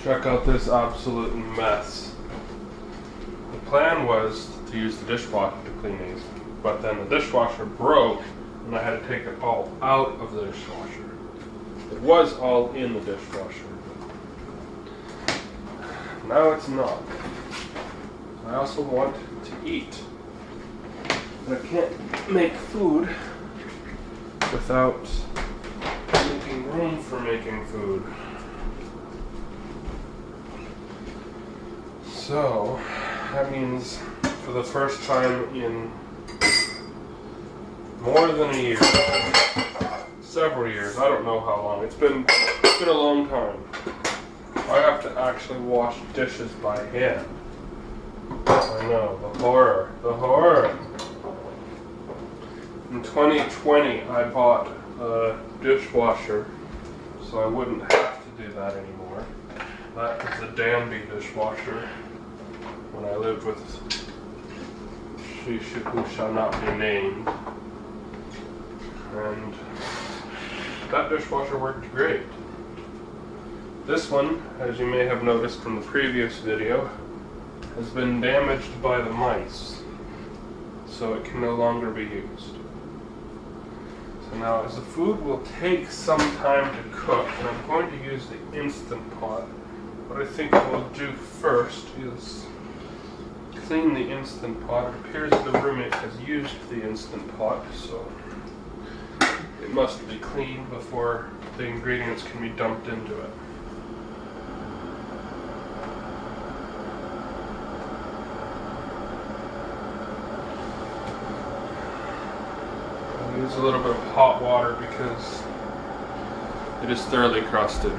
Check out this absolute mess. The plan was to use the dishwasher to clean these, but then the dishwasher broke and I had to take it all out of the dishwasher. It was all in the dishwasher. Now it's not. I also want to eat. But I can't make food without making room for making food. So, that means for the first time in more than a year, several years, I don't know how long, it's been a long time, I have to actually wash dishes by hand. I know, the horror. In 2020, I bought a dishwasher, so I wouldn't have to do that anymore. That was the Danby dishwasher when I lived with she who shall not be named. And that dishwasher worked great. This one, as you may have noticed from the previous video, has been damaged by the mice, so it can no longer be used. So now, as the food will take some time to cook, and I'm going to use the Instant Pot, what I think I will do first is clean the Instant Pot. It appears the roommate has used the Instant Pot, so it must be cleaned before the ingredients can be dumped into it. I'll use a little bit of hot water because it is thoroughly crusted.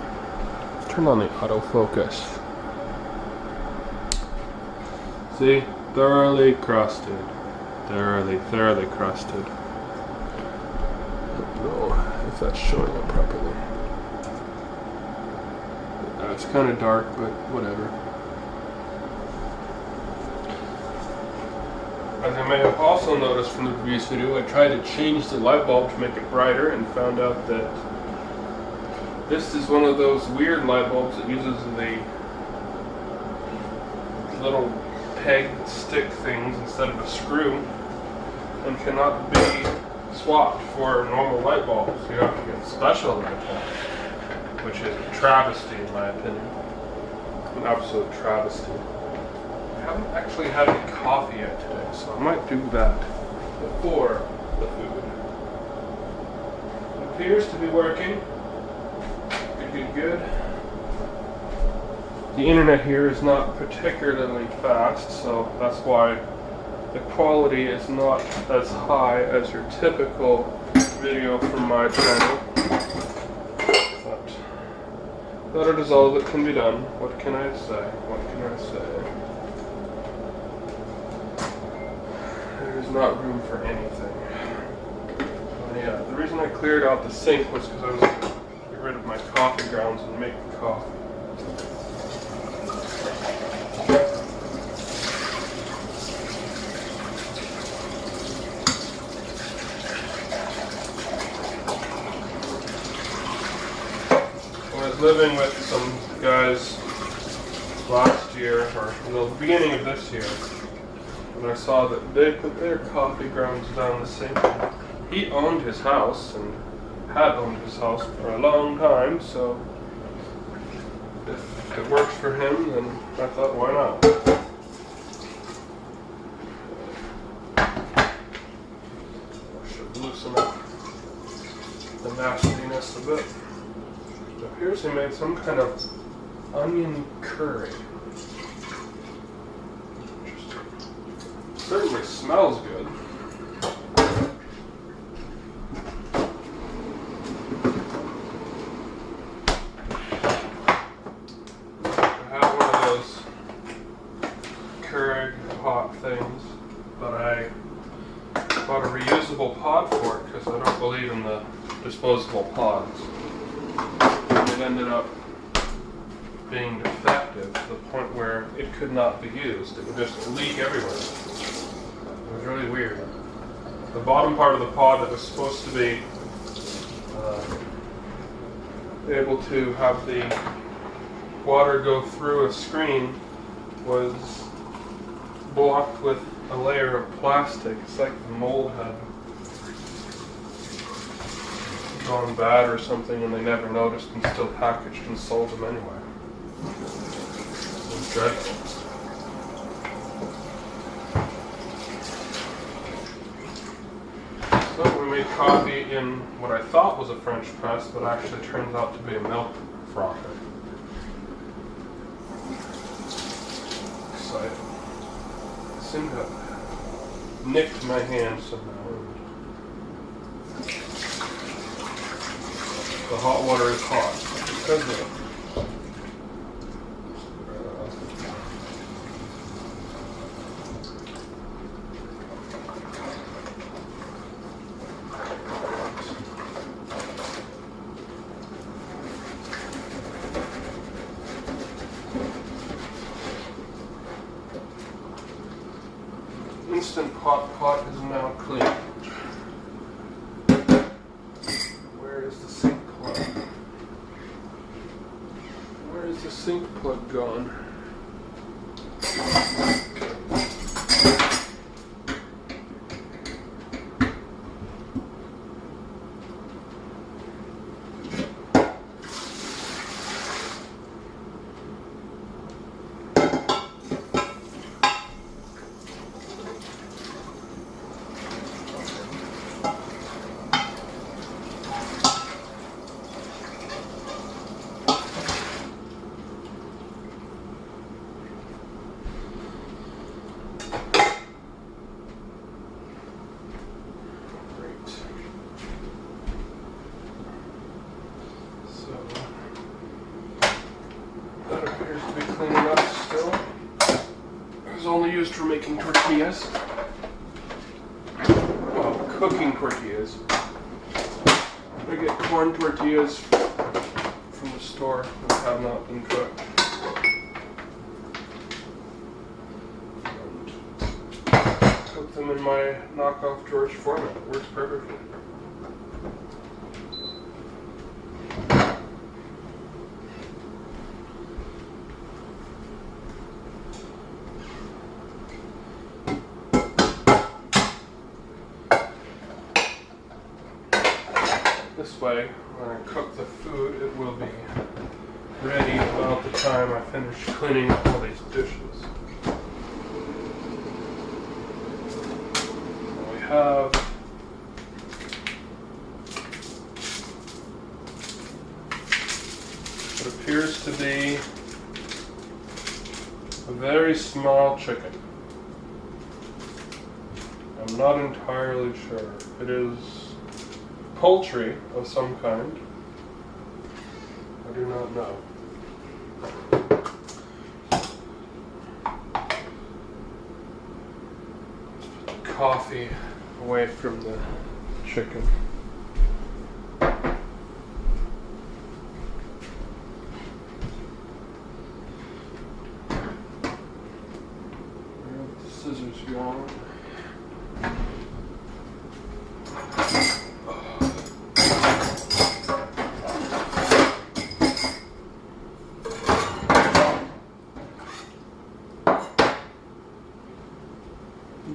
Turn on the autofocus. See? Thoroughly crusted. Thoroughly crusted. I don't know if that's showing up properly. It's kind of dark, but whatever. As I may have also noticed from the previous video, I tried to change the light bulb to make it brighter and found out that this is one of those weird light bulbs that uses the little peg stick things instead of a screw and cannot be swapped for normal light bulbs. You have to get special light bulbs, which is a travesty in my opinion. An absolute travesty. I haven't actually had any coffee yet today, so I might do that before the food. It appears to be working. Good. The internet here is not particularly fast, so that's why the quality is not as high as your typical video from my channel. But that is all that can be done. What can I say? There is not room for anything. Yeah, the reason I cleared out the sink was because I was going to get rid of my coffee grounds and make coffee. When I was living with some guys last year, or in the beginning of this year, and I saw that they put their coffee grounds down the sink. He owned his house and had owned his house for a long time, so if it works for him, then I thought, why not? I should loosen up the nastiness a bit. It appears he made some kind of onion curry. Interesting. Certainly smells good. Things, but I bought a reusable pod for it because I don't believe in the disposable pods. And it ended up being defective to the point where it could not be used. It would just leak everywhere. It was really weird. The bottom part of the pod that was supposed to be able to have the water go through a screen was blocked with a layer of plastic. It's like the mold had gone bad or something and they never noticed and still packaged and sold them anyway. It was dreadful. So we made coffee in what I thought was a French press, but actually turns out to be a milk frother. So I seem to have nicked my hand somehow. The hot water is hot because of it. Instant pot is now clean. Where is the sink plug? Where is the sink plug gone? Cleaning up still. It was only used for making tortillas. Well, cooking tortillas. I get corn tortillas from the store that have not been cooked. And cook them in my knockoff George format. It works perfectly. This way, when I cook the food, it will be ready about the time I finish cleaning up all these dishes. We have what appears to be a very small chicken. I'm not entirely sure. It is poultry of some kind. I do not know. Let's put the coffee away from the chicken. Where have the scissors gone?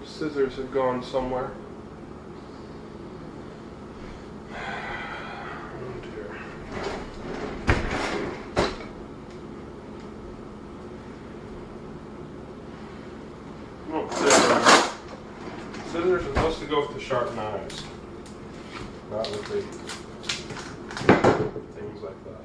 Scissors have gone somewhere. Oh dear. Oh, scissors are supposed to go with the sharp knives, not with the things like that.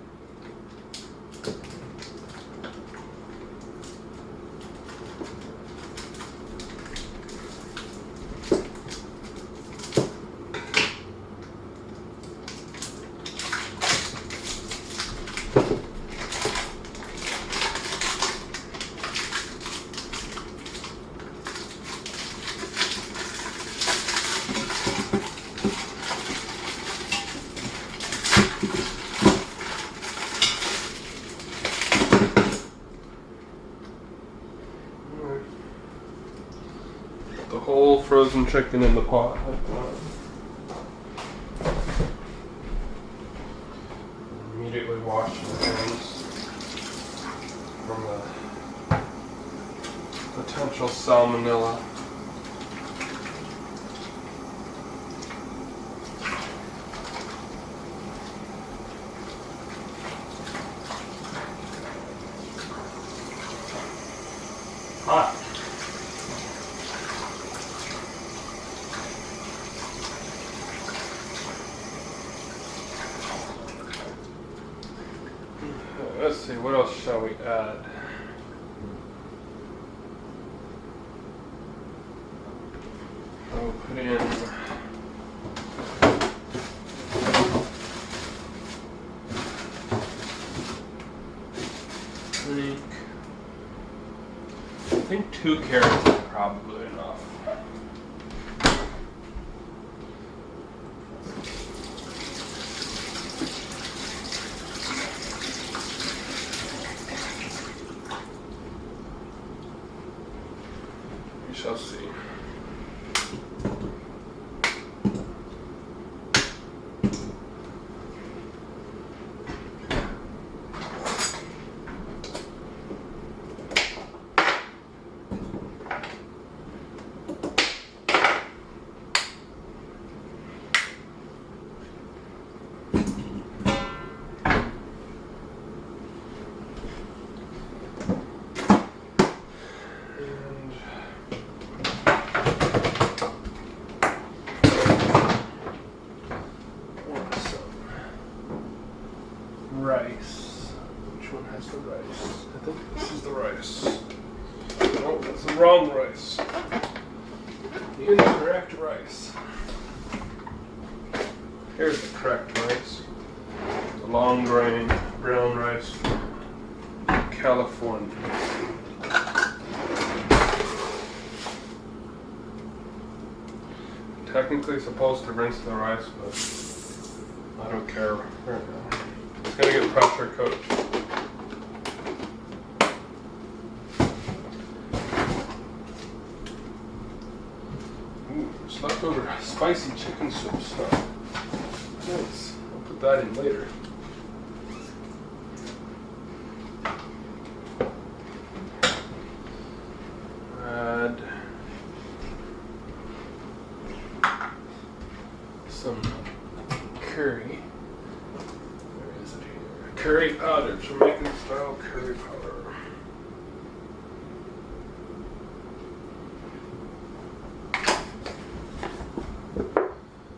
The whole frozen chicken in the pot. Immediately wash the hands. potential salmonella. Hot. Let's see, what else shall we add? I'll put in I think 2 carrots is probably enough. We shall see. Rice. Which one has the rice? I think this is the rice. No, that's the wrong rice. The incorrect rice. Here's the correct rice. The long grain brown rice from California. Technically supposed to rinse the rice, but I don't care right now. It's going to get pressure cooked. Ooh, it's leftover spicy chicken soup stuff. Nice. I'll put that in later. Add some curry. Curry powder, Jamaican style curry powder.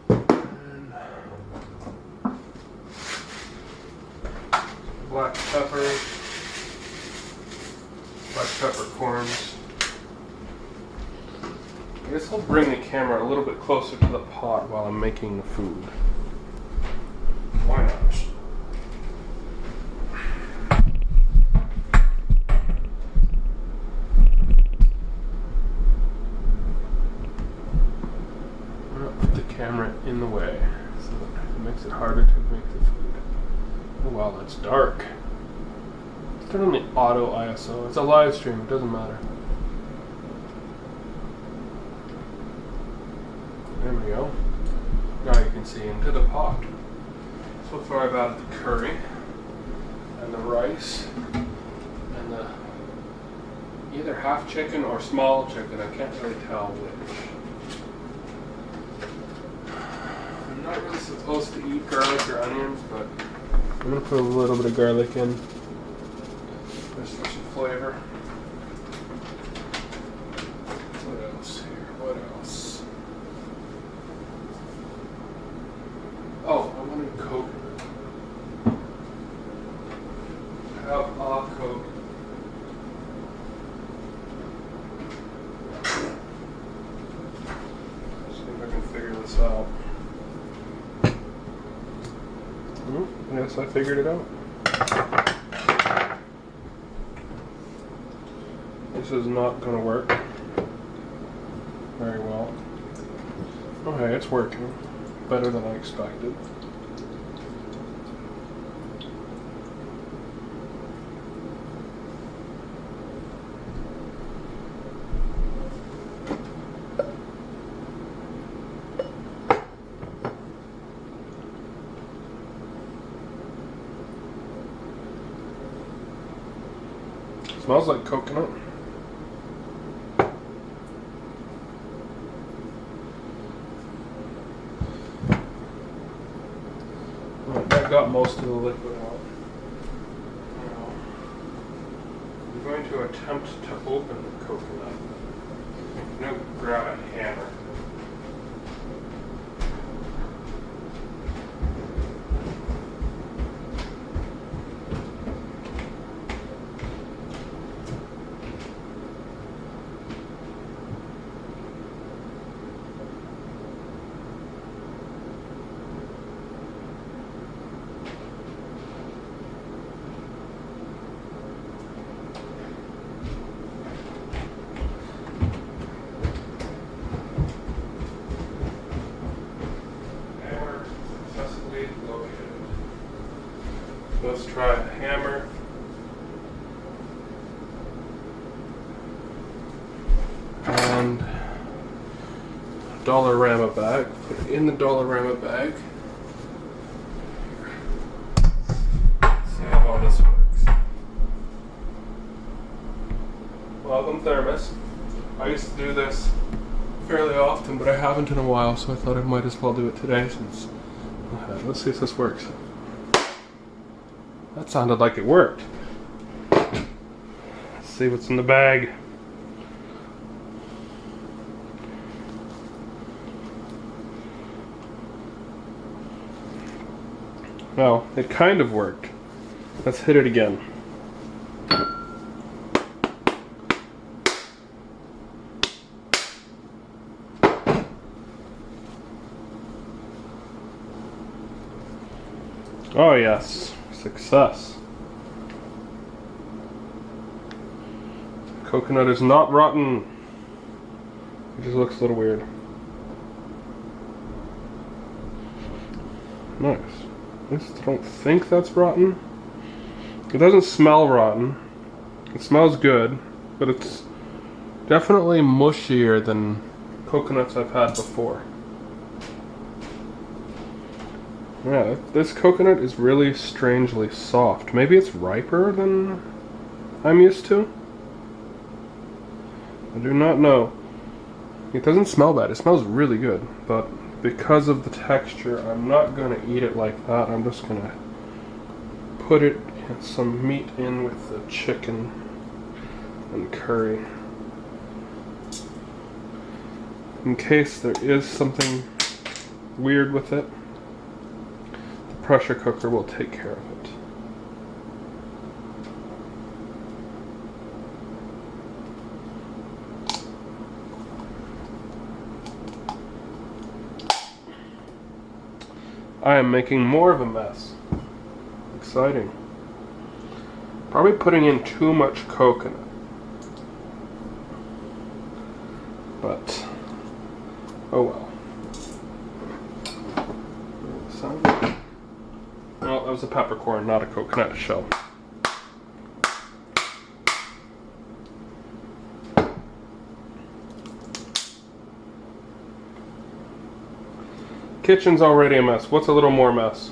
And black peppercorns. I guess I'll bring the camera a little bit closer to the pot while I'm making the food. Why not? Camera in the way, so it makes it harder to make the food. Oh wow, that's dark. Let's turn on the auto ISO. It's a live stream, it doesn't matter. There we go. Now you can see into the pot. So far I've added the curry and the rice and the either half chicken or small chicken. I can't really tell which. I'm not really supposed to eat garlic or onions, but I'm going to put a little bit of garlic in just for some flavor. What else here? What else? Oh, I wanted Coke. Have a Coke. Let's see if I can figure this out. Yes, I figured it out. This is not going to work very well. Okay, it's working. Better than I expected. Smells like coconut. got most of the liquid out. Now, I'm going to attempt to open the coconut. I'm going to grab a hammer. Let's try a hammer. And Dollarama bag. Put it in the Dollarama bag. See how this works. Welcome, thermos. I used to do this fairly often, but I haven't in a while, so I thought I might as well do it today since. Let's see if this works. That sounded like it worked. Let's see what's in the bag. Well, it kind of worked. Let's hit it again. Oh yes. Success. Coconut is not rotten. It just looks a little weird. Nice. At least I don't think that's rotten. It doesn't smell rotten. It smells good, but it's definitely mushier than coconuts I've had before. Yeah, this coconut is really strangely soft. Maybe it's riper than I'm used to? I do not know. It doesn't smell bad. It smells really good, but because of the texture, I'm not going to eat it like that. I'm just going to put it and some meat in with the chicken and curry. In case there is something weird with it, pressure cooker will take care of it. I am making more of a mess. Exciting. Probably putting in too much coconut. But, oh well. Well, that was a peppercorn, not a coconut shell. Kitchen's already a mess. What's a little more mess?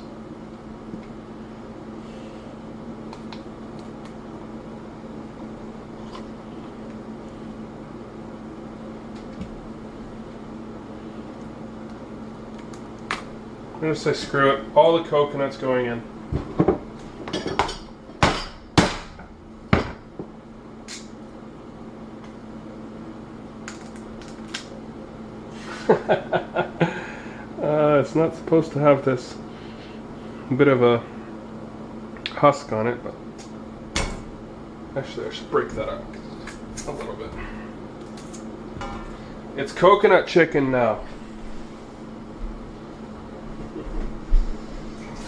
I'm going to say screw it. All the coconut's going in. It's not supposed to have this bit of a husk on it, but actually I should break that up a little bit. It's coconut chicken now.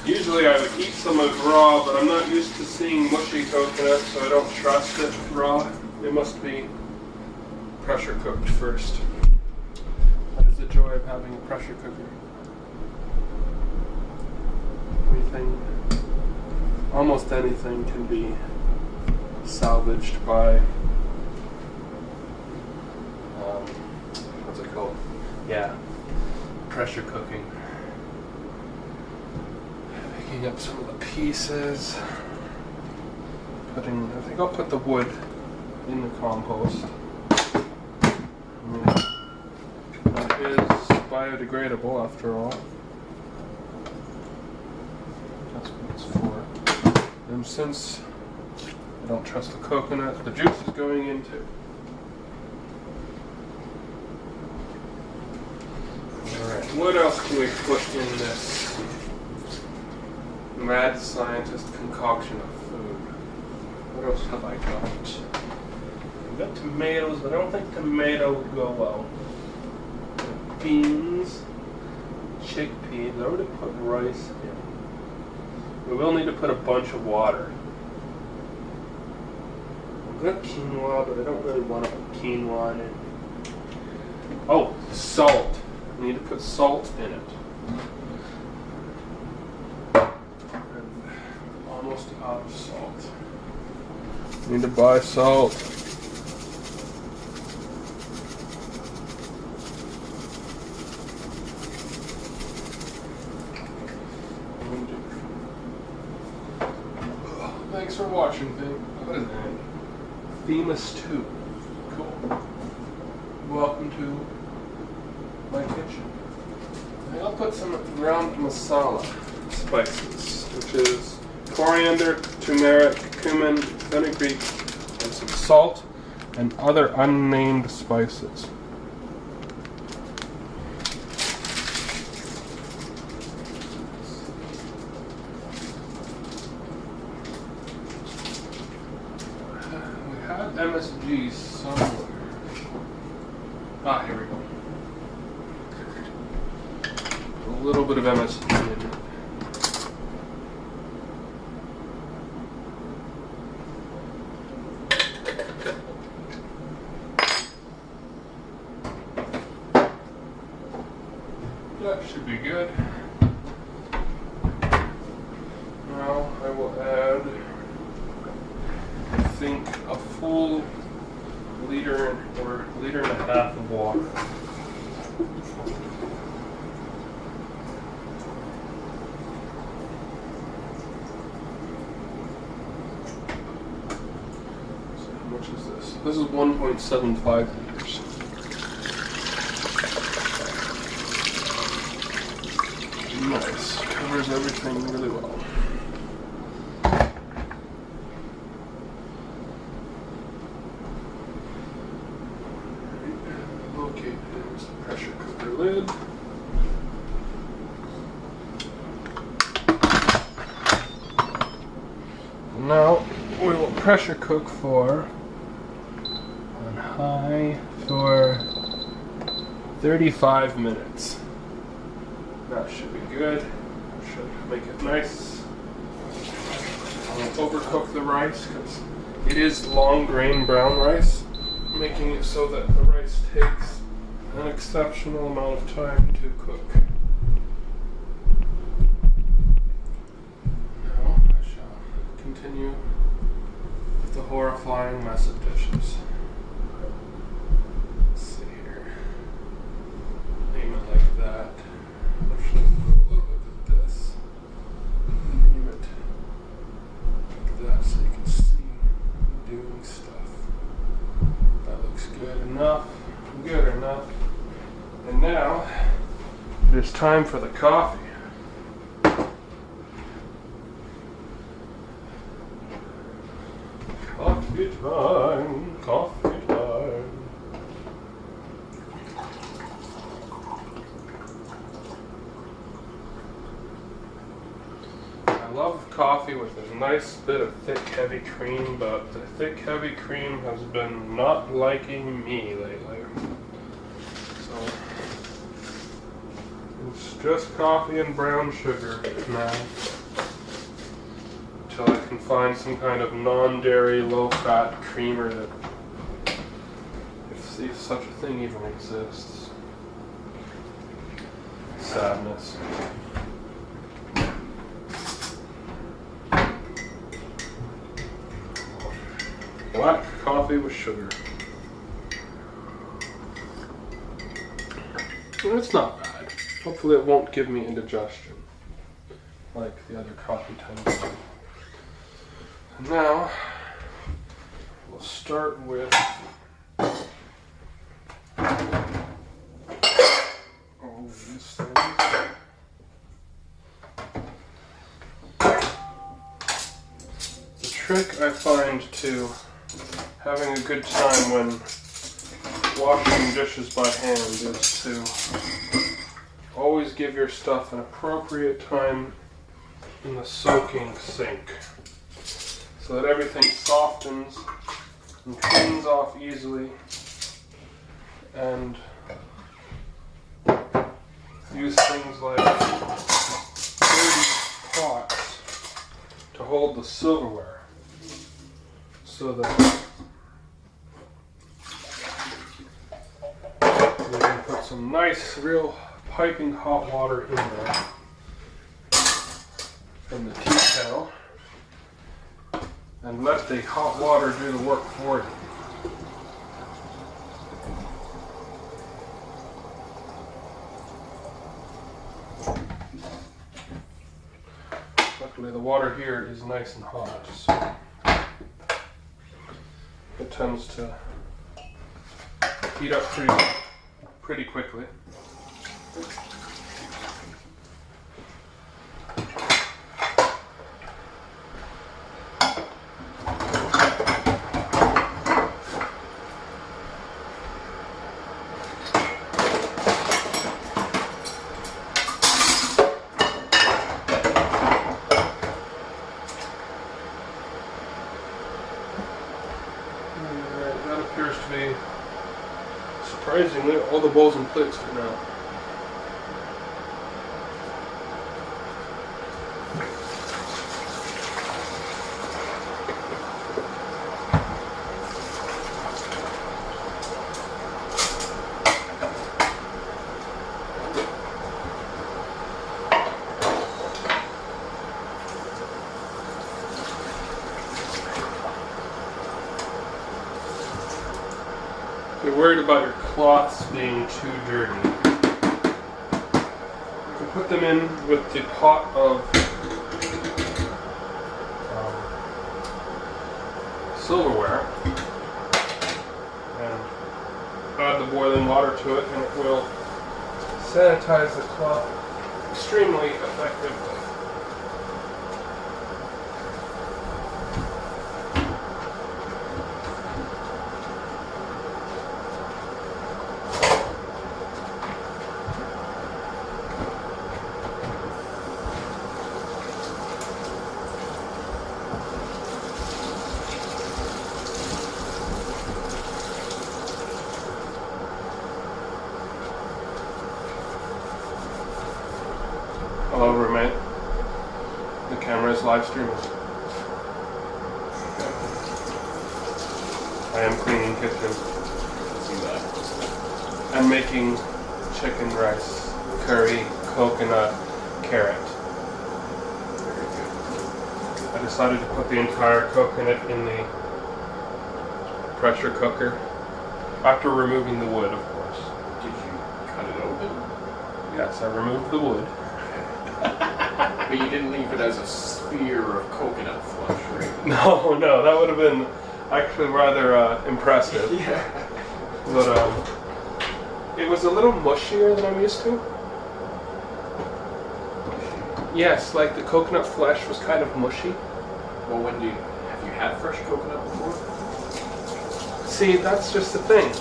Usually I would eat some of raw, but I'm not used to seeing mushy coconut, so I don't trust it raw. It must be pressure cooked first. That is the joy of having a pressure cooker. Almost anything can be salvaged by, what's it called? Yeah, pressure cooking. Picking up some of the pieces, I think I'll put the wood in the compost. That is biodegradable after all. That's is for. And since I don't trust the coconut, the juice is going into. Alright, what else can we put in this mad scientist concoction of food? What else have I got? I've got tomatoes, but I don't think tomato would go well. Beans, chickpeas. I would have put rice in. We will need to put a bunch of water. I've got quinoa, but I don't really want to put quinoa in it. Oh, salt. I need to put salt in it. And almost out of salt. Need to buy salt. Thanks for watching, thing. What is that? Themis 2. Cool. Welcome to my kitchen. And I'll put some ground masala spices, which is coriander, turmeric, cumin, fenugreek, and some salt, and other unnamed spices. We had MSG somewhere. Ah, here we go. A little bit of MSG in it. That should be good. Now I will add, I think, a full liter or liter and a half of water. So how much is this? This is 1.75 liters. Nice. Covers everything really well. Okay, there's the pressure cooker lid. Now we will pressure cook on high for 35 minutes. That should be good. Should make it nice. I won't overcook the rice because it is long grain brown rice, making it so that the rice takes an exceptional amount of time to cook. Now I shall continue with the horrifying mess of dishes. Let's see here. Aim it like that. Actually, a little bit of this. Aim it like that so you can see me doing stuff. That looks good enough. Good enough. And now it is time for the coffee. Coffee time. Coffee time. I love coffee with a nice bit of thick, heavy cream, but the thick, heavy cream has been not liking me lately. So it's just coffee and brown sugar now, until I can find some kind of non-dairy, low-fat creamer that, if such a thing even exists. Sadness. Black coffee with sugar. Well, it's not bad. Hopefully it won't give me indigestion like the other coffee tends to. And now we'll start with all these things. trick I find to having a good time when washing dishes by hand is to always give your stuff an appropriate time in the soaking sink so that everything softens and cleans off easily, and use things like dirty pots to hold the silverware so that you can put some nice, real piping hot water in there from the tea kettle and let the hot water do the work for you. Luckily the water here is nice and hot, so it tends to heat up pretty quickly. That appears to be, surprisingly, all the bowls and plates for now. If you're worried about your cloths being too dirty, you can put them in with the pot of silverware and add the boiling water to it, and it will sanitize the cloth extremely effectively. Hello, roommate. The camera is live streaming. I am cleaning kitchen. See that. I'm making chicken rice, curry, coconut, carrot. Very good. I decided to put the entire coconut in the pressure cooker after removing the wood, of course. Did you cut it open? Yes, I removed the wood. But you didn't leave it as a sphere of coconut flesh, right? No, that would have been actually rather impressive. Yeah. But it was a little mushier than I'm used to. Yes, like the coconut flesh was kind of mushy. Well, have you had fresh coconut before? See, that's just the thing.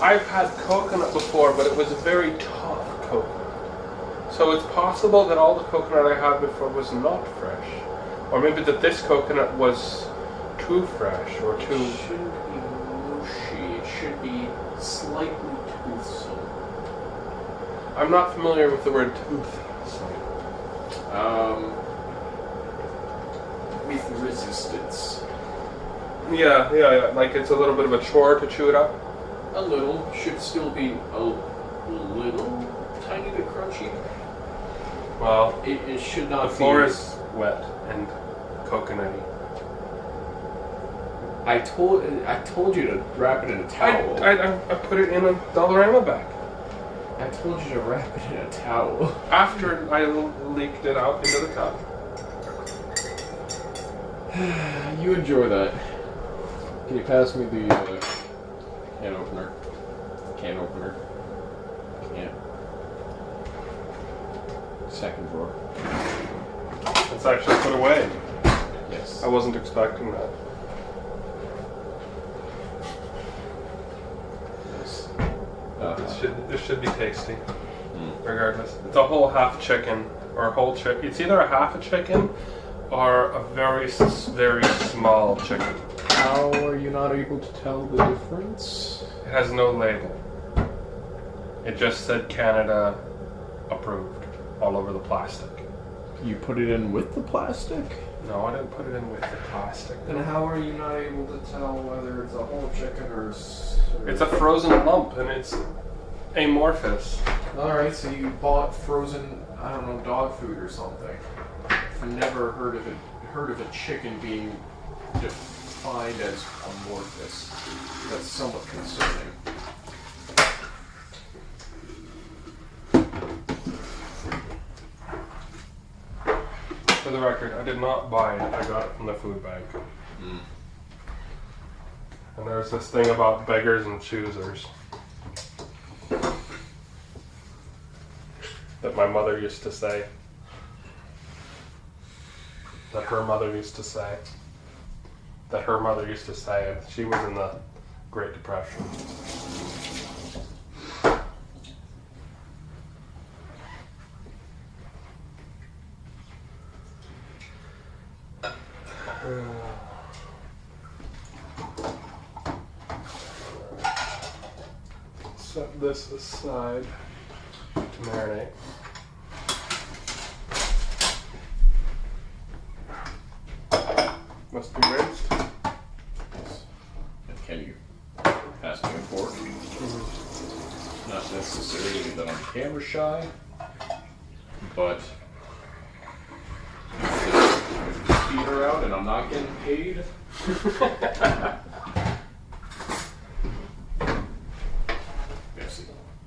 I've had coconut before, but it was a very tough coconut. So it's possible that all the coconut I had before was not fresh. Or maybe that this coconut was too fresh or too... It shouldn't be mushy. It should be slightly toothsome. I'm not familiar with the word tooth. With resistance. Yeah. Like it's a little bit of a chore to chew it up. A little. Should still be a little tiny bit crunchy. Well, It should not be. the floor is wet and coconutty. I told you to wrap it in a towel. I put it in a Dollarama bag. I told you to wrap it in a towel. After I leaked it out into the cup. You enjoy that. Can you pass me the can opener? Can opener. Yeah. Second drawer. It's actually put away. Yes. I wasn't expecting that. Yes. This should be tasty. Regardless. It's a whole half chicken, or a whole chicken. It's either a half a chicken or a very, very small chicken. How are you not able to tell the difference? It has no label. It just said Canada approved all over the plastic. You put it in with the plastic? No, I didn't put it in with the plastic. Then how are you not able to tell whether it's a whole chicken or... It's a frozen lump, and it's amorphous. Alright, so you bought frozen, I don't know, dog food or something. I've never heard of a chicken being defined as amorphous. That's somewhat concerning. For the record, I did not buy it. I got it from the food bank. And there's this thing about beggars and choosers that my mother used to say. That her mother used to say. That her mother used to say. And she was in the Great Depression. Set this aside to marinate. Must be rinsed. Yes. And can you pass me a fork? Not necessarily that I'm camera shy, but if the feet are out and I'm not getting paid. Merci.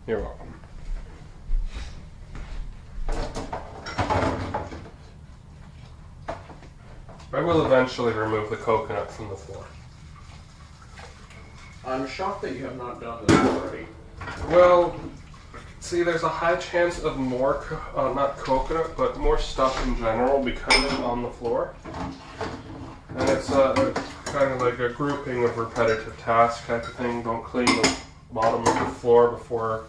You're welcome. I will eventually remove the coconut from the floor. I'm shocked that you have not done this already. Well, see, there's a high chance of more, not coconut, but more stuff in general becoming on the floor. And it's kind of like a grouping of repetitive tasks type of thing. Don't clean the bottom of the floor before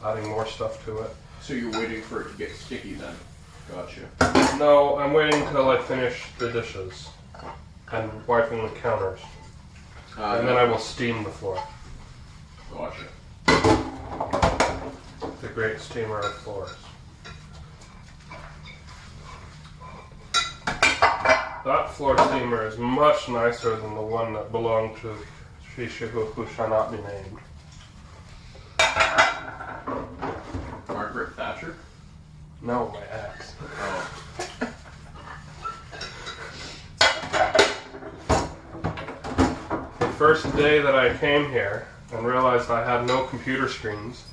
adding more stuff to it. So you're waiting for it to get sticky then? Gotcha. No, I'm waiting until I finish the dishes and wiping the counters. And then I will steam the floor. Gotcha. The great steamer of floors. That floor steamer is much nicer than the one that belonged to she who shall not be named. Margaret Thatcher? No, my ex. Oh. The first day that I came here and realized I had no computer screens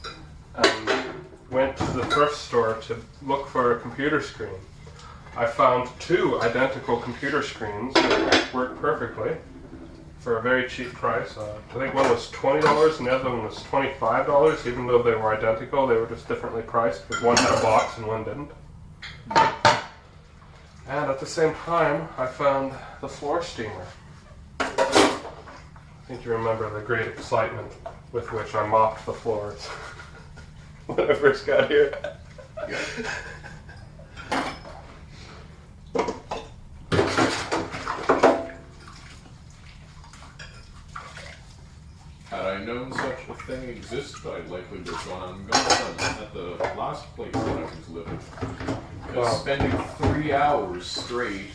and went to the thrift store to look for a computer screen, I found two identical computer screens that worked perfectly for a very cheap price. I think one was $20 and the other one was $25, even though they were identical. They were just differently priced, because one had a box and one didn't. And at the same time, I found the floor steamer. I think you remember the great excitement with which I mopped the floors when I first got here. Had I known such a thing existed, I likely would have gone at the last place that I was living. Because spending 3 hours straight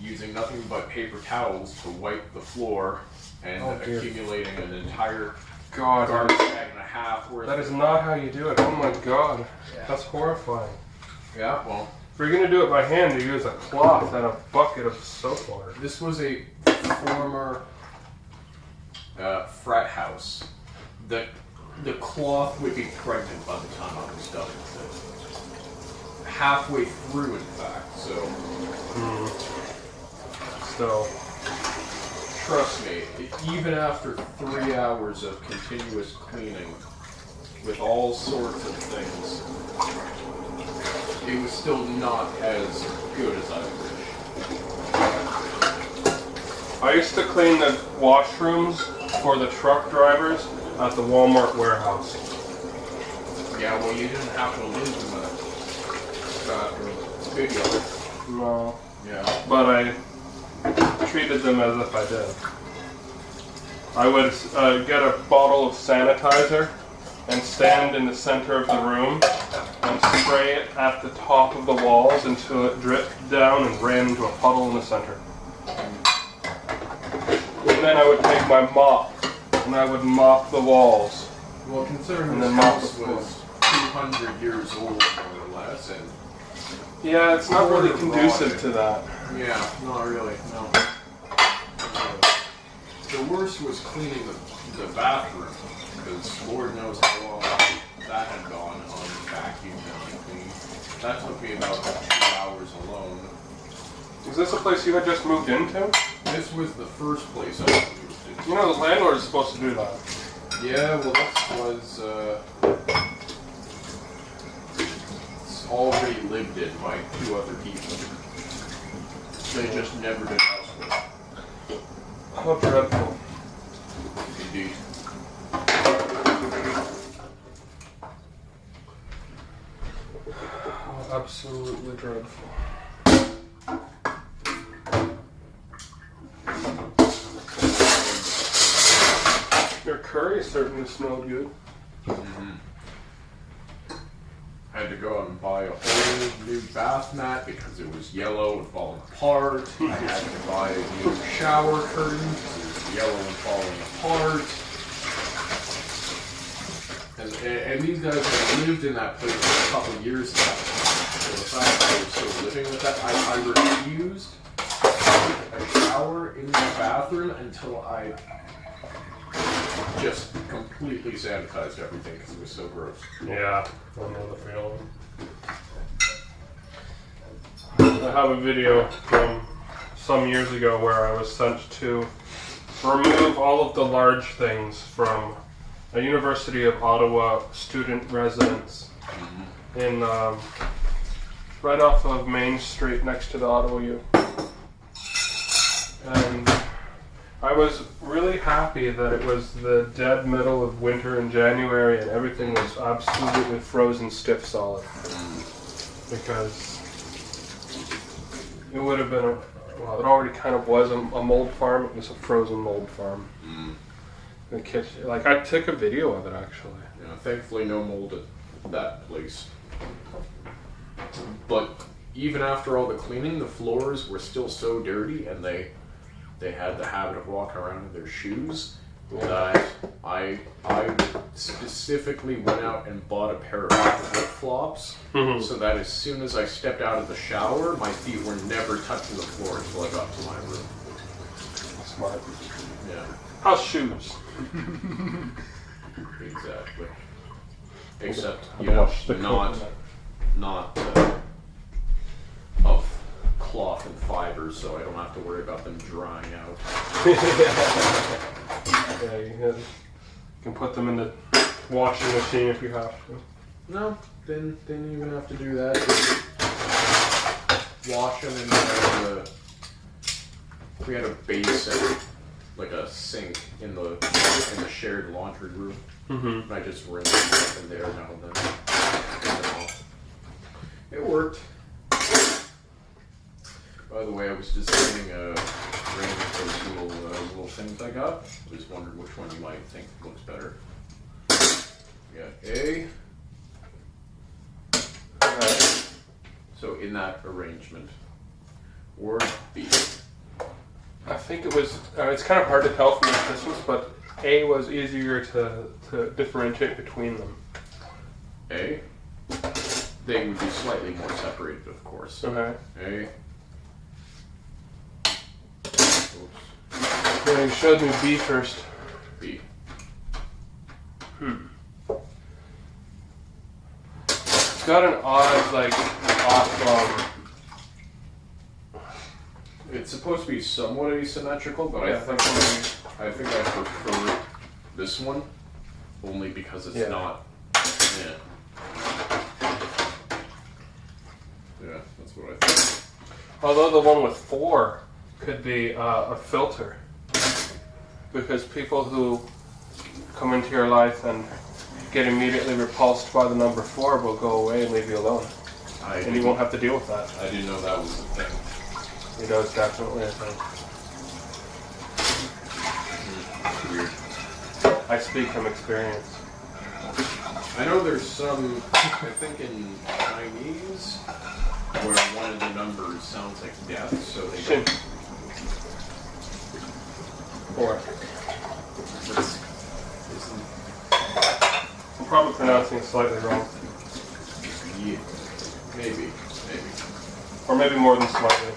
using nothing but paper towels to wipe the floor and accumulating an entire garbage bag and a half worth. That is not how you do it. Oh my god. Yeah. That's horrifying. Yeah, well. If you're going to do it by hand, you use a cloth and a bucket of soap water. This was a former frat house. The cloth would be pregnant by the time I was done with it. Halfway through, in fact, so. Still. Trust me, even after 3 hours of continuous cleaning with all sorts of things, it was still not as good as I wish. I used to clean the washrooms for the truck drivers at the Walmart warehouse. Yeah, well, you didn't have to live in the bathroom. Video. No. Yeah. But I treated them as if I did. I would get a bottle of sanitizer and stand in the center of the room and spray it at the top of the walls until it dripped down and ran into a puddle in the center. And then I would take my mop and I would mop the walls. Well, considering And this then mop house the floor. was 200 years old, more or less, and Yeah, it's not really conducive to that. yeah, not really, no. The worst was cleaning the bathroom, because Lord knows how long that had gone unvacuumed and uncleaned. That took me about 2 hours alone. Is this a place you had just moved into? This was the first place I moved into. You know, the landlord is supposed to do that. Yeah, well, this was it's already lived in by 2 other people. They just never did house work. How dreadful. Indeed. How absolutely dreadful. Your curry certainly smelled good. Mm-hmm. I had to go out and buy a whole new bath mat because it was yellow and falling apart. I had to buy a new shower curtain because it was yellow and falling apart. And these guys have lived in that place for a couple of years now. So the fact that I was still living with that, I refused to take a shower in the bathroom until I just completely sanitized everything because it was so gross. Yeah, I know the feeling. I have a video from some years ago where I was sent to remove all of the large things from a University of Ottawa student residence in right off of Main Street next to the Ottawa U. And I was really happy that it was the dead middle of winter in January and everything was absolutely frozen stiff solid. Because it would have been well, it already kind of was a mold farm. It was a frozen mold farm. The kitchen, like I took a video of it actually. Yeah, thankfully no mold at that place. But even after all the cleaning, the floors were still so dirty, and they had the habit of walking around in their shoes. That I specifically went out and bought a pair of flip-flops, so that as soon as I stepped out of the shower, my feet were never touching the floor until I got to my room. Smart. Yeah. How's shoes? Exactly. Except, I you know, washed the not of cloth and fibers, so I don't have to worry about them drying out. Yeah, you can put them in the washing machine if you have to. No, didn't even have to do that. Just wash them in the. We had a basin, like a sink in the shared laundry room. And I just rinsed them up in there now and then. It worked. By the way, I was designing a range of those little things I got. I was wondering which one you might think looks better. We got A. Alright. So in that arrangement, or B. I think it was, it's kind of hard to tell from the distance, but A was easier to differentiate between them. A. They would be slightly more separated, of course. Okay. A. Oops. Yeah, you showed me B first. B. It's got an odd, like, off, It's supposed to be somewhat asymmetrical, but yeah, I think I prefer this one only because it's not. Yeah. Yeah, that's what I think. Although the one with 4 could be a filter. Because people who come into your life and get immediately repulsed by the number 4 will go away and leave you alone. And you won't have to deal with that. I didn't know that was a thing. You know, it's definitely a thing. Weird. I speak from experience. I know there's some, I think in Chinese, where one of the numbers sounds like death, so they Shin. don't. Or It's, I'm probably pronouncing it slightly wrong. yeah, maybe. Or maybe more than slightly.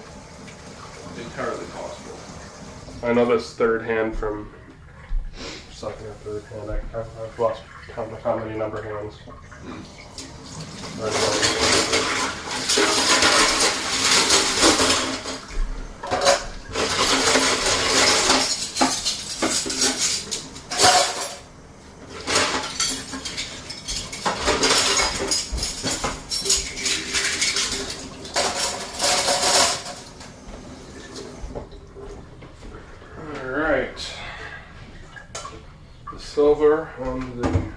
Entirely possible. I know that's third hand from sucking a third hand. I've lost count of how many number hands. Alright. The silver on the...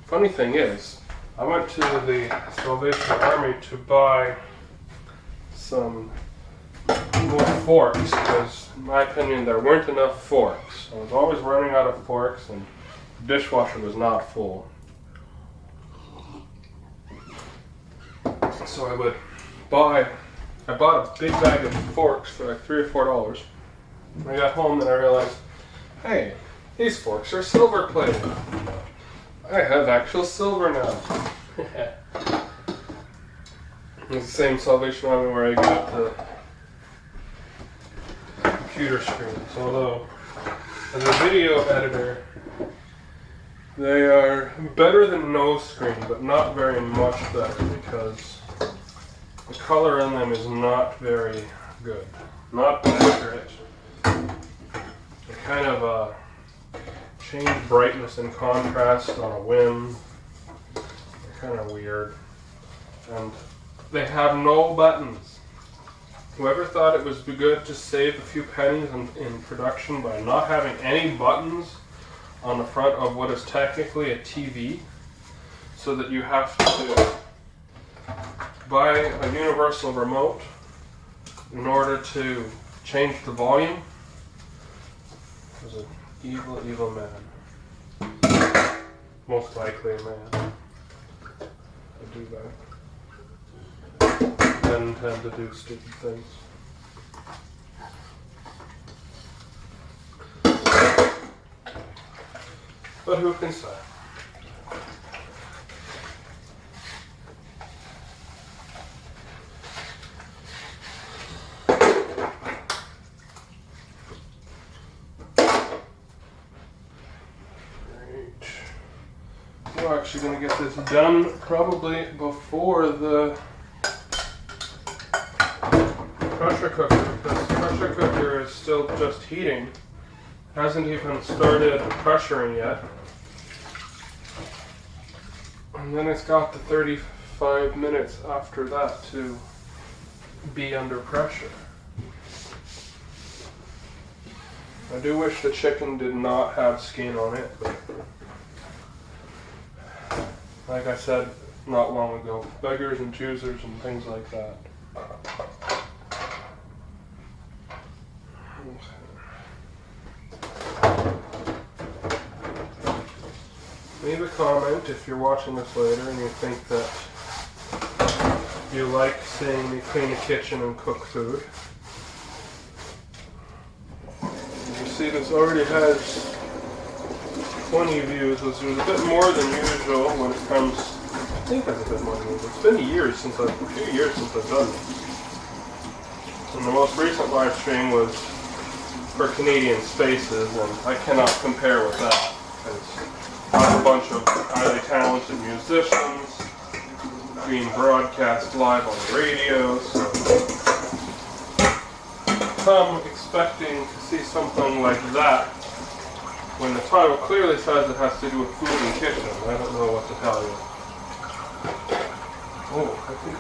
Funny thing is, I went to the Salvation Army to buy some more forks because, in my opinion, there weren't enough forks. I was always running out of forks and the dishwasher was not full. So I bought a big bag of forks for like $3 or $4. When I got home, then I realized, hey, these forks are silver plated. I have actual silver now. It's the same Salvation Army where I got the computer screens. Although, as a video editor, they are better than no screen, but not very much better because the color in them is not very good. Not accurate. They kind of change brightness and contrast on a whim. They're kind of weird. And they have no buttons. Whoever thought it was good to save a few pennies in production by not having any buttons on the front of what is technically a TV, so that you have to buy a universal remote in order to change the volume, was an evil, evil man. Most likely a man would do that. Men tend to do stupid things. But who can say? We're actually going to get this done probably before the pressure cooker, because the pressure cooker is still just heating. Hasn't even started pressuring yet. And then it's got the 35 minutes after that to be under pressure. I do wish the chicken did not have skin on it, but like I said not long ago, beggars and choosers and things like that. Leave a comment if you're watching this later and you think that you like seeing me clean the kitchen and cook food. You see this already has 20 views, which is a bit more than usual when it comes, I think that's a bit more than usual. It's been a few years since I've done this. And the most recent live stream was for Canadian Spaces, and I cannot compare with that. I have a bunch of highly talented musicians being broadcast live on the radio, so come expecting to see something like that when the title clearly says it has to do with food and kitchen. I don't know what to tell you. Oh, I think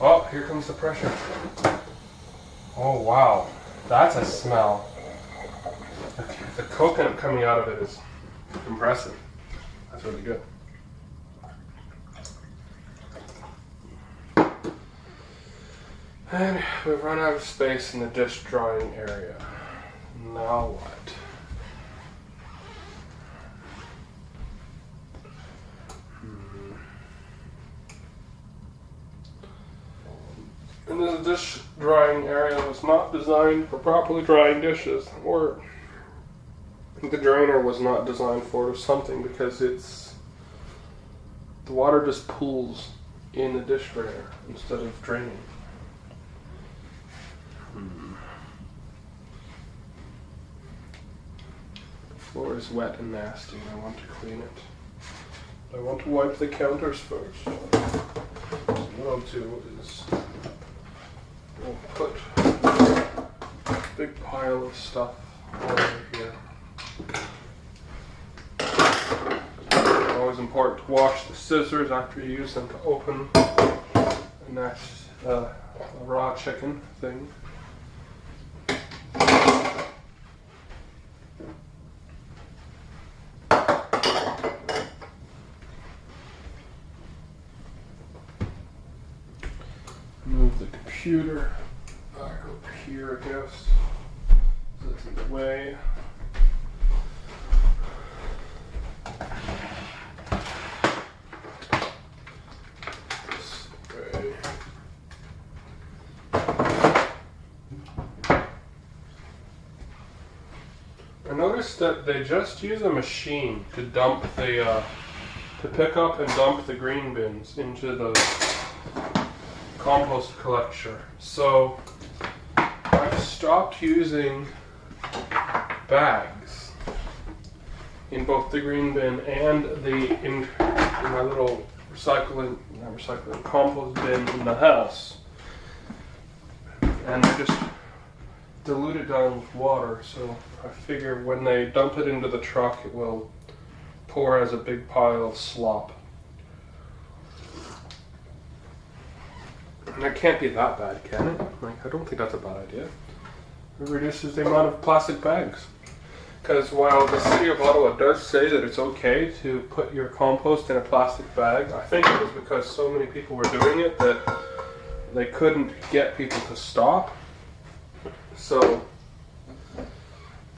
Oh, here comes the pressure. Oh wow, that's a smell. The coconut coming out of it is impressive. That's really good. And we've run out of space in the dish drying area. Now what? And the dish drying area was not designed for properly drying dishes, or the drainer was not designed for it or something, because the water just pools in the dish drainer instead of draining. The floor is wet and nasty and I want to clean it. I want to wipe the counters first. So what I'll do is we'll put a big pile of stuff over here. It's always important to wash the scissors after you use them to open a raw chicken thing. Move the computer back up here, I guess. So it's in the way. This way. I noticed that they just use a machine to dump the to pick up and dump the green bins into the compost collector. So I've stopped using bags in both the green bin and in my little compost bin in the house, and I just dilute it down with water. So I figure when they dump it into the truck, it will pour as a big pile of slop. And it can't be that bad, can it? Like, I don't think that's a bad idea. It reduces the amount of plastic bags. Because while the city of Ottawa does say that it's okay to put your compost in a plastic bag, I think it was because so many people were doing it that they couldn't get people to stop. So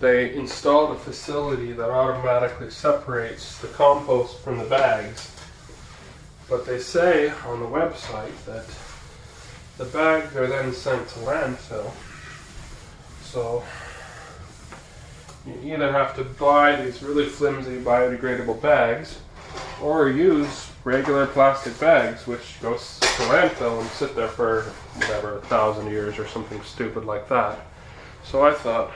they installed a facility that automatically separates the compost from the bags. But they say on the website that the bags are then sent to landfill. So you either have to buy these really flimsy biodegradable bags or use regular plastic bags, which goes to landfill and sit there for whatever, 1,000 years or something stupid like that. So I thought,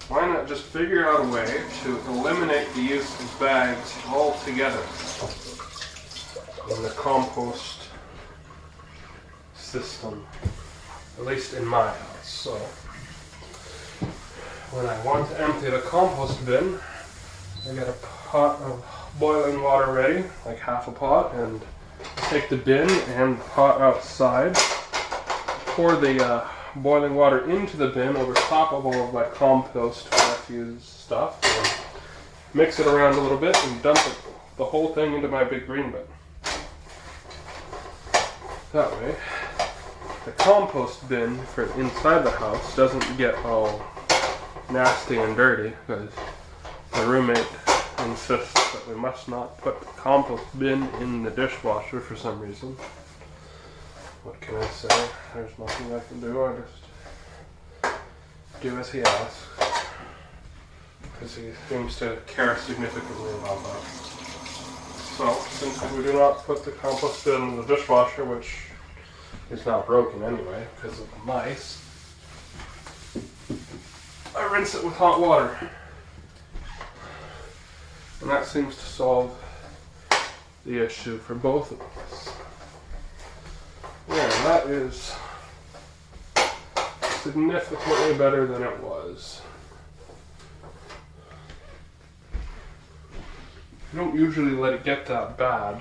why not just figure out a way to eliminate the use of bags altogether in the compost system, at least in my house. So when I want to empty the compost bin, I get a pot of boiling water ready, like half a pot, and take the bin and the pot outside, pour the boiling water into the bin over top of all of my compost refuse stuff, and mix it around a little bit and dump it, the whole thing into my big green bin. That way, the compost bin for inside the house doesn't get all nasty and dirty, because the roommate insists that we must not put the compost bin in the dishwasher for some reason. What can I say? There's nothing I can do. I just do as he asks, because he seems to care significantly about that. So, since we do not put the compost bin in the dishwasher, which is now broken anyway because of the mice, I rinse it with hot water. And that seems to solve the issue for both of us. Yeah, that is significantly better than it was. I don't usually let it get that bad,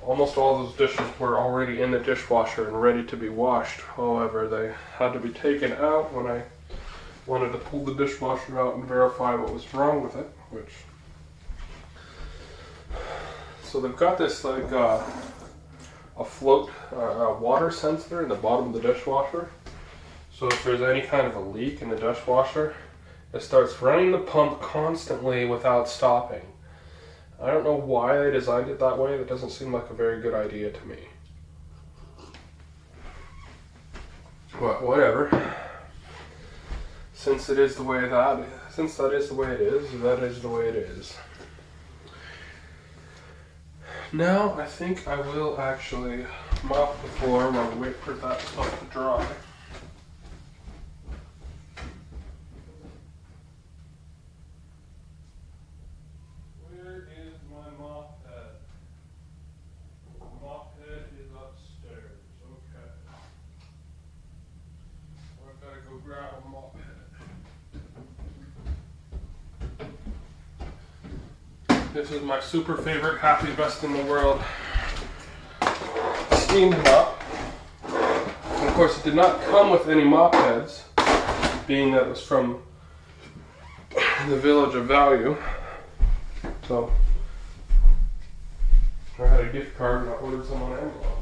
Almost all those dishes were already in the dishwasher and ready to be washed. However, they had to be taken out when I wanted to pull the dishwasher out and verify what was wrong with it, So they've got this like a water sensor in the bottom of the dishwasher. So if there's any kind of a leak in the dishwasher, it starts running the pump constantly without stopping. I don't know why they designed it that way. That doesn't seem like a very good idea to me. But whatever. Since that is the way it is, that is the way it is. Now I think I will actually mop the floor while we wait for that stuff to dry. Where is my mop head? The mop head is upstairs. Okay. I've got to go grab a mop head. This is my super favorite, happy best in the world steam mop. And of course, it did not come with any mop heads, being that it was from the Village of Value. So I had a gift card and I ordered some on Amazon.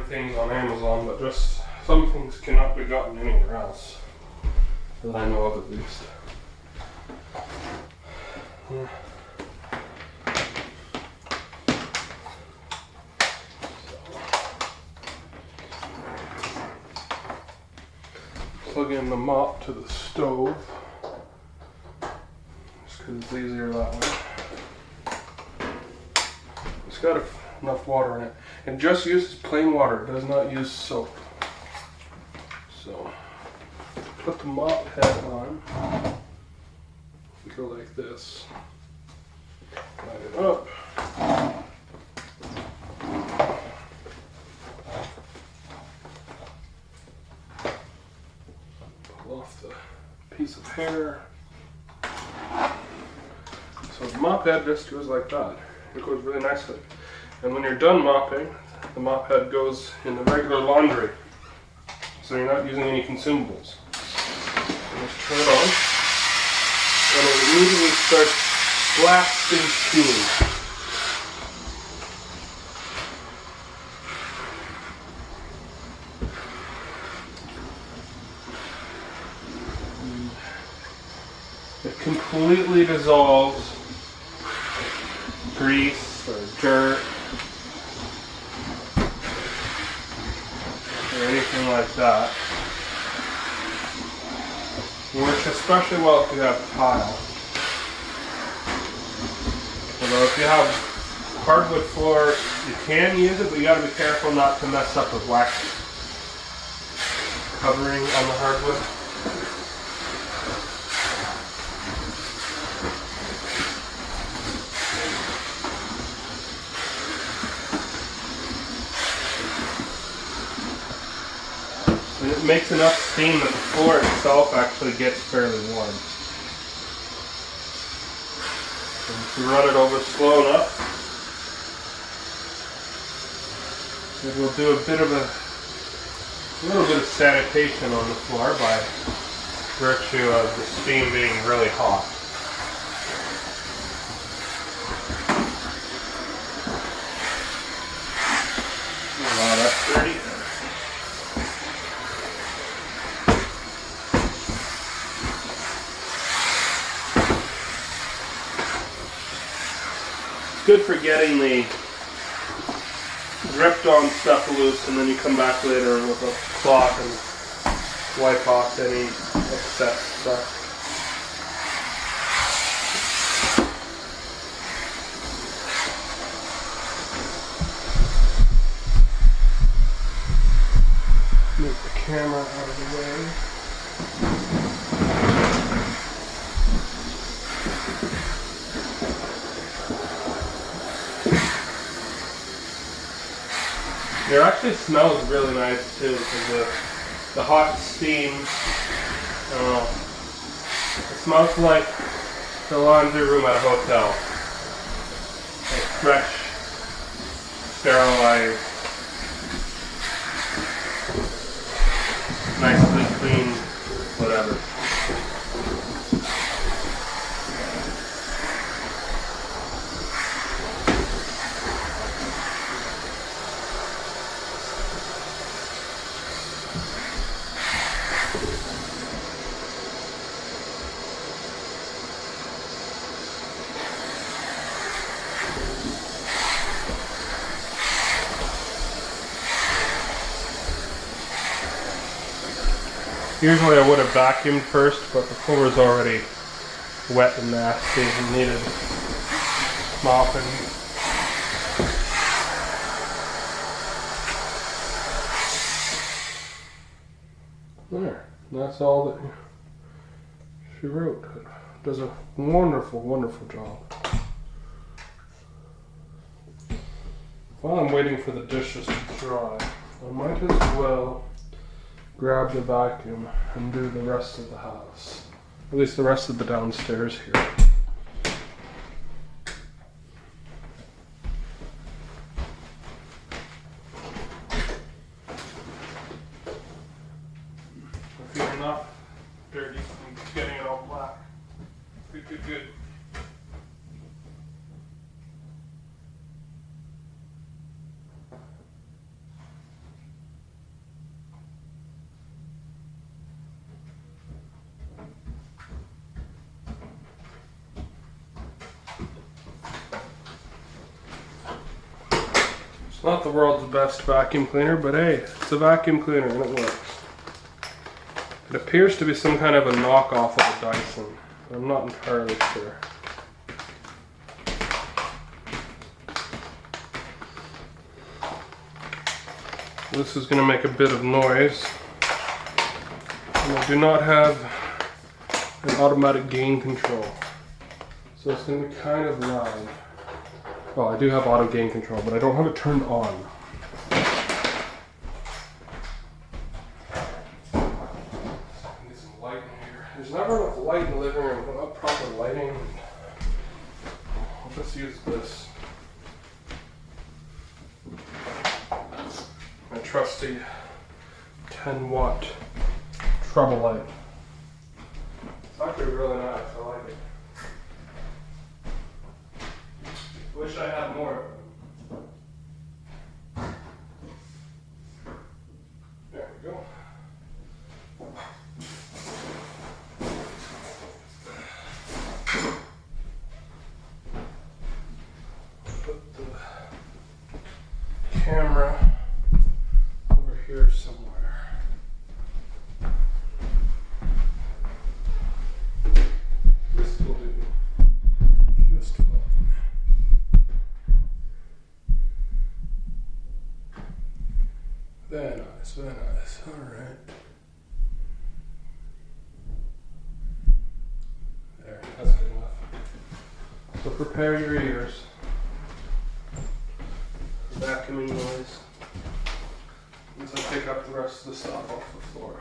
Things on Amazon, but just some things cannot be gotten anywhere else that I know of, at least. Plug in the mop to the stove just because it's easier that way. It's got enough water in it. It just uses plain water, it does not use soap. So, put the mop head on. Go like this. Light it up. Pull off the piece of hair. So the mop head just goes like that. It goes really nicely. And when you're done mopping, the mop head goes in the regular laundry. So you're not using any consumables. So just turn it on. And it immediately starts blasting steam. It completely dissolves grease or dirt or anything like that. Works especially well if you have tile. Although if you have hardwood floor, you can use it, but you gotta be careful not to mess up with wax covering on the hardwood. It makes enough steam that the floor itself actually gets fairly warm. And if you run it over slow enough, it will do a little bit of sanitation on the floor by virtue of the steam being really hot. Wow, that's dirty. Good for getting the dripped on stuff loose, and then you come back later with a cloth and wipe off any excess stuff. out of the way. It actually smells really nice too, because the hot steam, I don't know, it smells like the laundry room at a hotel. Like fresh, sterilized, nicely clean, whatever. Usually I would have vacuumed first, but the floor is already wet and nasty and needed mopping. There, that's all that she wrote. It does a wonderful, wonderful job. While I'm waiting for the dishes to dry, I might as well grab the vacuum and do the rest of the house. At least the rest of the downstairs here. If you're not dirty, I'm getting it all black. Good, good, good. It's not the world's best vacuum cleaner, but hey, it's a vacuum cleaner and it works. It appears to be some kind of a knockoff of a Dyson. I'm not entirely sure. This is going to make a bit of noise. And I do not have an automatic gain control, so it's going to be kind of loud. Well, I do have auto gain control, but I don't have it turned on. Get some light in here. There's never enough light in the living room, not proper lighting. I'll just use this. My trusty 10-watt trouble light. It's actually really nice, I like it. Wish I had more of them. There we go. Put the camera over here somewhere. This will do just fine. Very nice, very nice. Alright. There, that's good enough. So prepare your ears. Vacuuming noise. As I pick up the rest of the stuff off the floor.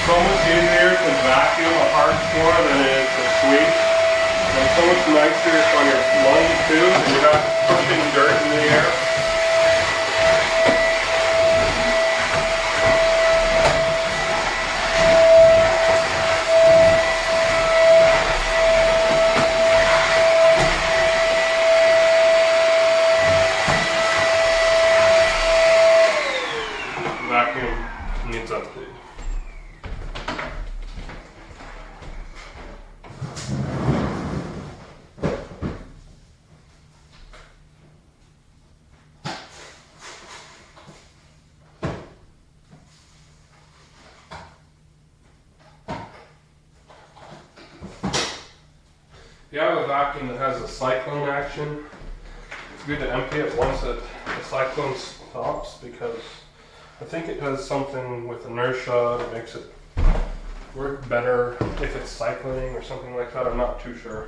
So much easier to vacuum a hard floor than it is to sweep. And it's so much nicer on your lungs too, and you're not pushing dirt in the air. If you have a vacuum that has a cyclone action, it's good to empty it once the cyclone stops, because I think it does something with inertia that makes it work better if it's cycloning or something like that. I'm not too sure.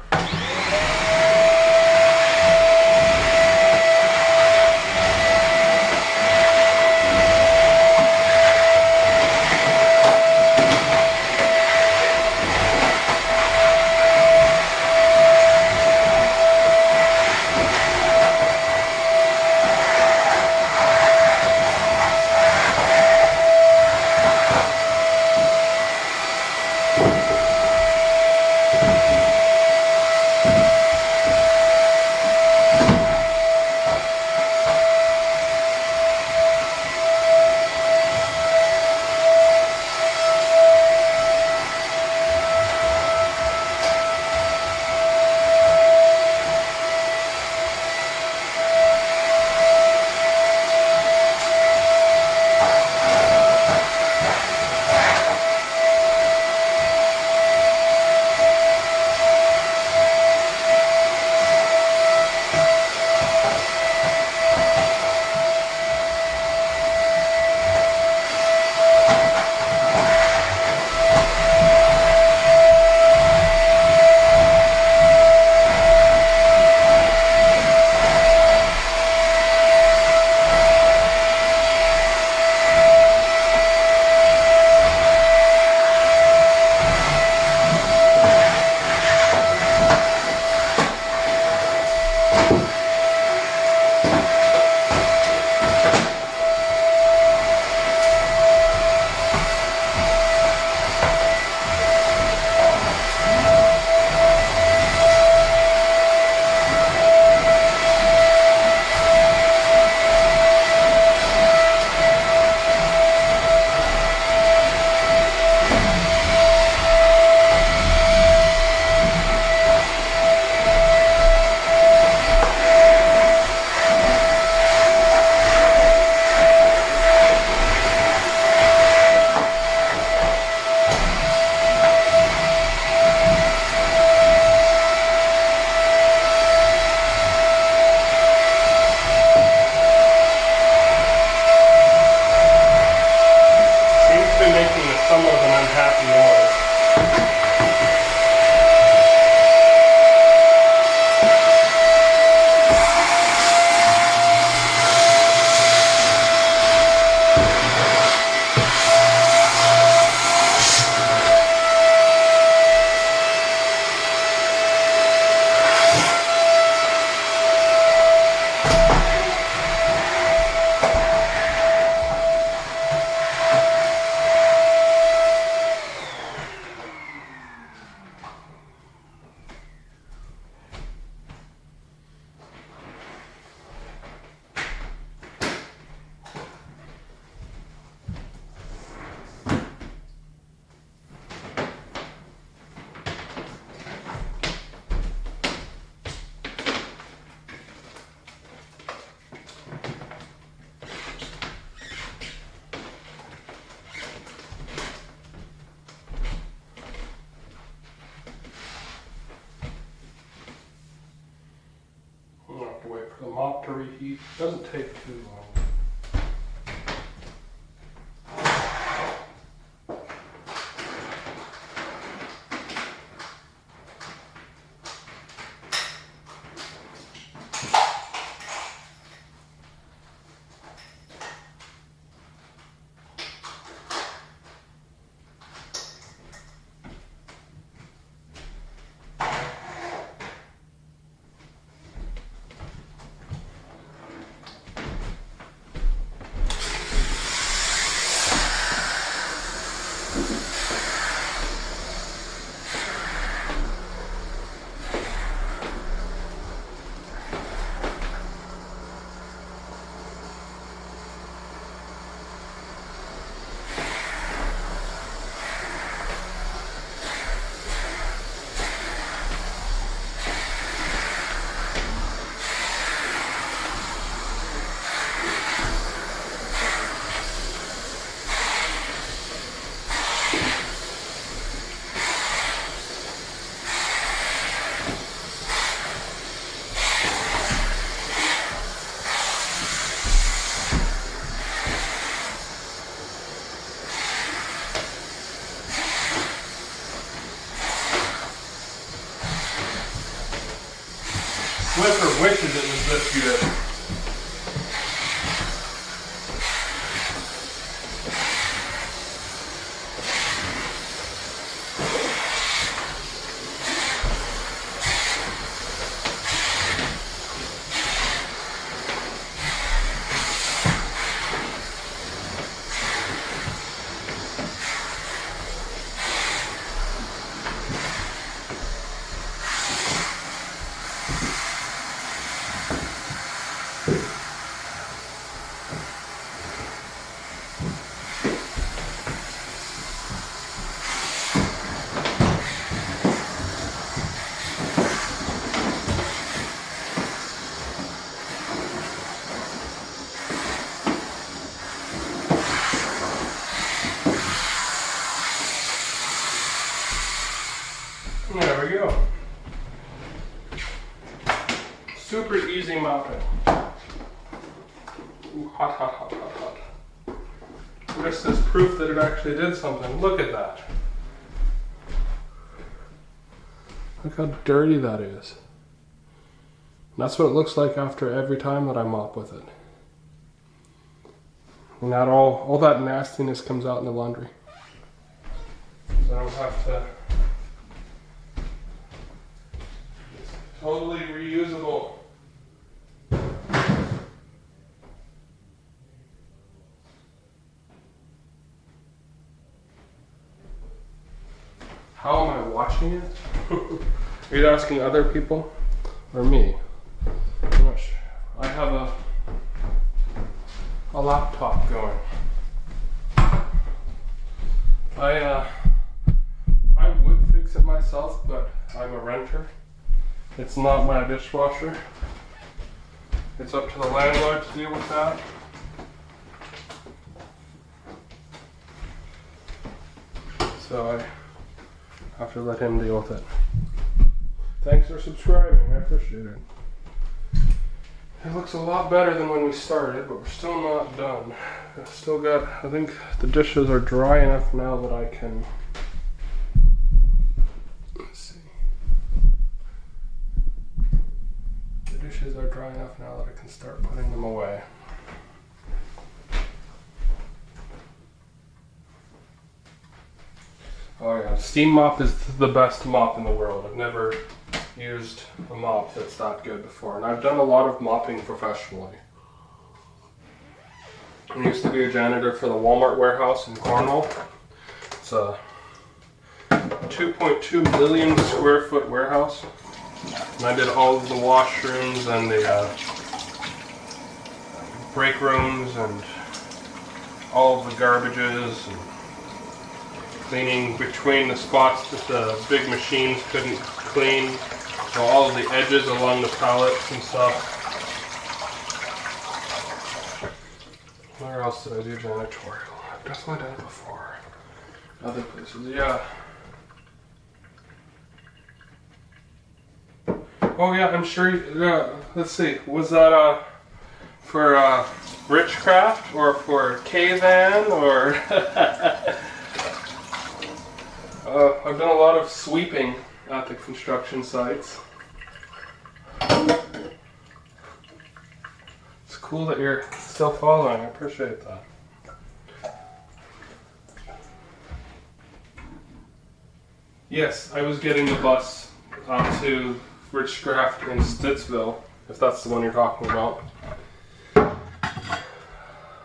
For the mop to reheat. Doesn't take too long. Swiffer wishes it was this good. There we go. Super easy mopping. Ooh, hot, hot, hot, hot, hot. This is proof that it actually did something. Look at that. Look how dirty that is. And that's what it looks like after every time that I mop with it. And that all that nastiness comes out in the laundry. So I don't have to. It's totally reusable. How am I watching it? Are you asking other people or me? I'm not sure. I have a laptop going. I would fix it myself, but I'm a renter. It's not my dishwasher. It's up to the landlord to deal with that. So I have to let him deal with it. Thanks for subscribing, I appreciate it. It looks a lot better than when we started, but we're still not done. I've still got, I think the dishes are dry enough now that I can, let's see. The dishes are dry enough now that I can start putting them away. Oh yeah, steam mop is the best mop in the world. I've never used a mop that's that good before, and I've done a lot of mopping professionally. I used to be a janitor for the Walmart warehouse in Cornwall. It's a 2.2 million square foot warehouse, and I did all of the washrooms and the break rooms and all of the garbages and cleaning between the spots that the big machines couldn't clean. So all of the edges along the pallets and stuff. Where else did I do janitorial? I've definitely done it before. Other places, yeah. Oh yeah, I'm sure, let's see, was that for Richcraft or for K-Van or... I've done a lot of sweeping at the construction sites. It's cool that you're still following. I appreciate that. Yes, I was getting the bus out to Richcraft in Stittsville, if that's the one you're talking about.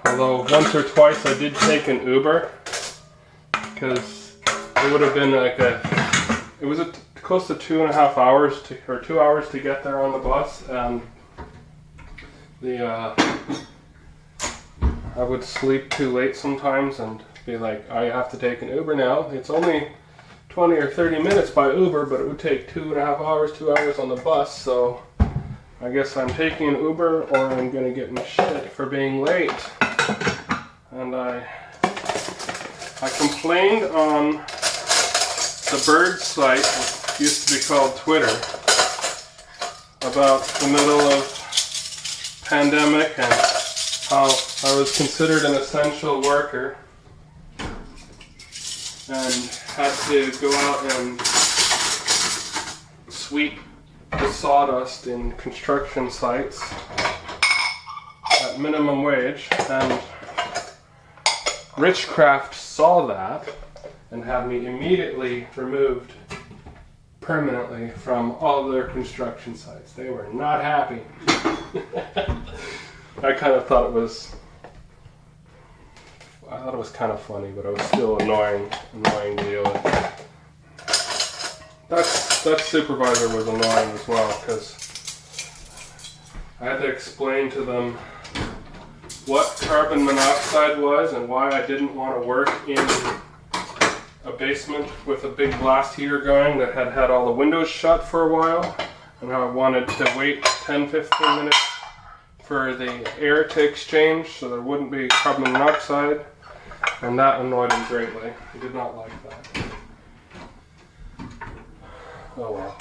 Although once or twice I did take an Uber, because it would have been like it was close to 2.5 hours or 2 hours to get there on the bus, and I would sleep too late sometimes and be like, I have to take an Uber now. It's only 20 or 30 minutes by Uber, but it would take 2.5 hours, 2 hours on the bus, so I guess I'm taking an Uber or I'm gonna get in shit for being late. And I complained on the Bird site, which used to be called Twitter, about the middle of pandemic and how I was considered an essential worker and had to go out and sweep the sawdust in construction sites at minimum wage, and Richcraft saw that and had me immediately removed permanently from all their construction sites. They were not happy. I kind of thought it was kind of funny, but it was still annoying to deal with. That supervisor was annoying as well, because I had to explain to them what carbon monoxide was and why I didn't want to work in a basement with a big blast heater going that had all the windows shut for a while, and how I wanted to wait 10-15 minutes for the air to exchange so there wouldn't be carbon monoxide, and that annoyed him greatly. He did not like that. Oh well.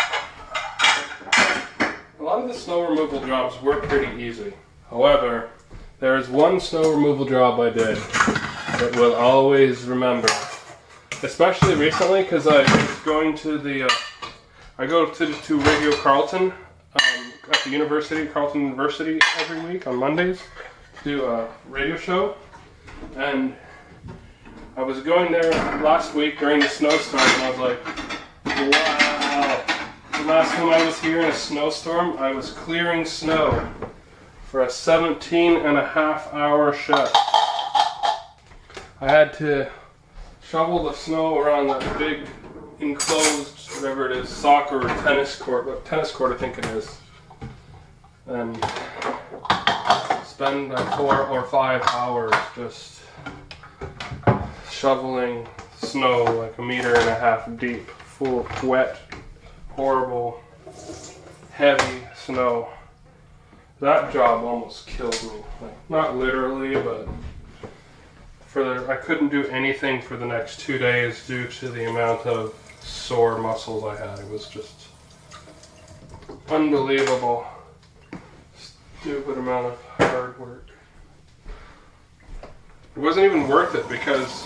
A lot of the snow removal jobs were pretty easy. However, there is one snow removal job I did that we'll always remember. Especially recently, because I was going to I go to Radio Carleton at the university, Carleton University, every week on Mondays to do a radio show. And I was going there last week during the snowstorm, and I was like, wow. The last time I was here in a snowstorm, I was clearing snow for a 17.5-hour shift. I had to shovel the snow around that big enclosed, whatever it is, soccer or tennis court, I think it is, and spend like 4 or 5 hours just shoveling snow like 1.5 meters deep, full of wet, horrible, heavy snow. That job almost killed me. Like, not literally, but I couldn't do anything for the next 2 days due to the amount of sore muscles I had. It was just unbelievable, stupid amount of hard work. It wasn't even worth it, because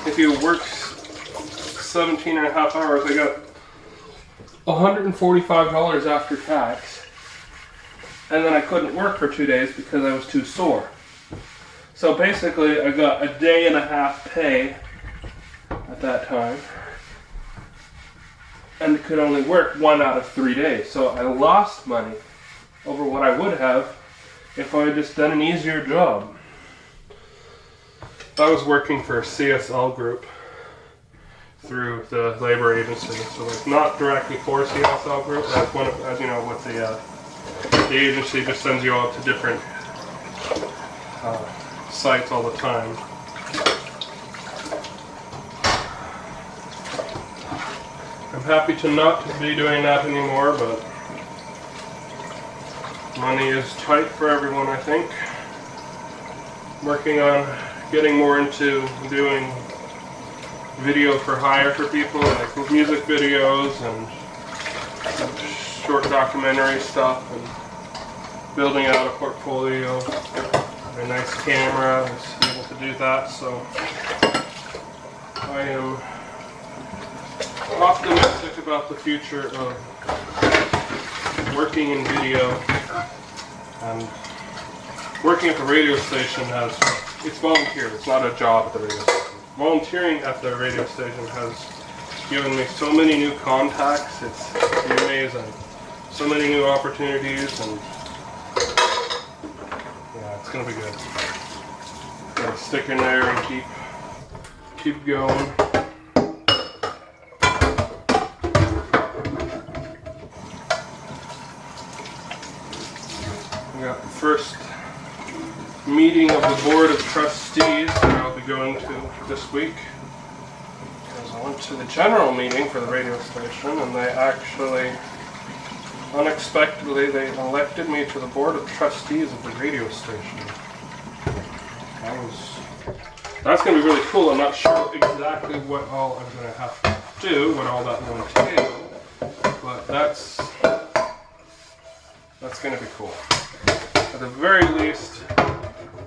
if you work 17.5 hours, I got $145 after tax, and then I couldn't work for 2 days because I was too sore. So basically, I got a 1.5 days pay at that time, and could only work 1 out of 3 days. So I lost money over what I would have if I had just done an easier job. I was working for CSL Group through the labor agency, so like not directly for CSL Group. That's one of, as you know, what the agency just sends you out to different sites all the time. I'm happy to not be doing that anymore, but money is tight for everyone, I think. Working on getting more into doing video for hire for people, like music videos and short documentary stuff, and building out a portfolio. A nice camera, I was able to do that, so I am optimistic about the future of working in video, and working at the radio station it's volunteer, it's not a job at the radio station. Volunteering at the radio station has given me so many new contacts, it's amazing. So many new opportunities, and yeah, it's gonna be good. Gotta stick in there and keep going. We got the first meeting of the Board of Trustees that I'll be going to this week. Because I went to the general meeting for the radio station, and they actually, unexpectedly, they elected me to the Board of Trustees of the radio station. That's going to be really cool. I'm not sure exactly what all I'm going to have to do, what all that will entail, but that's going to be cool. At the very least,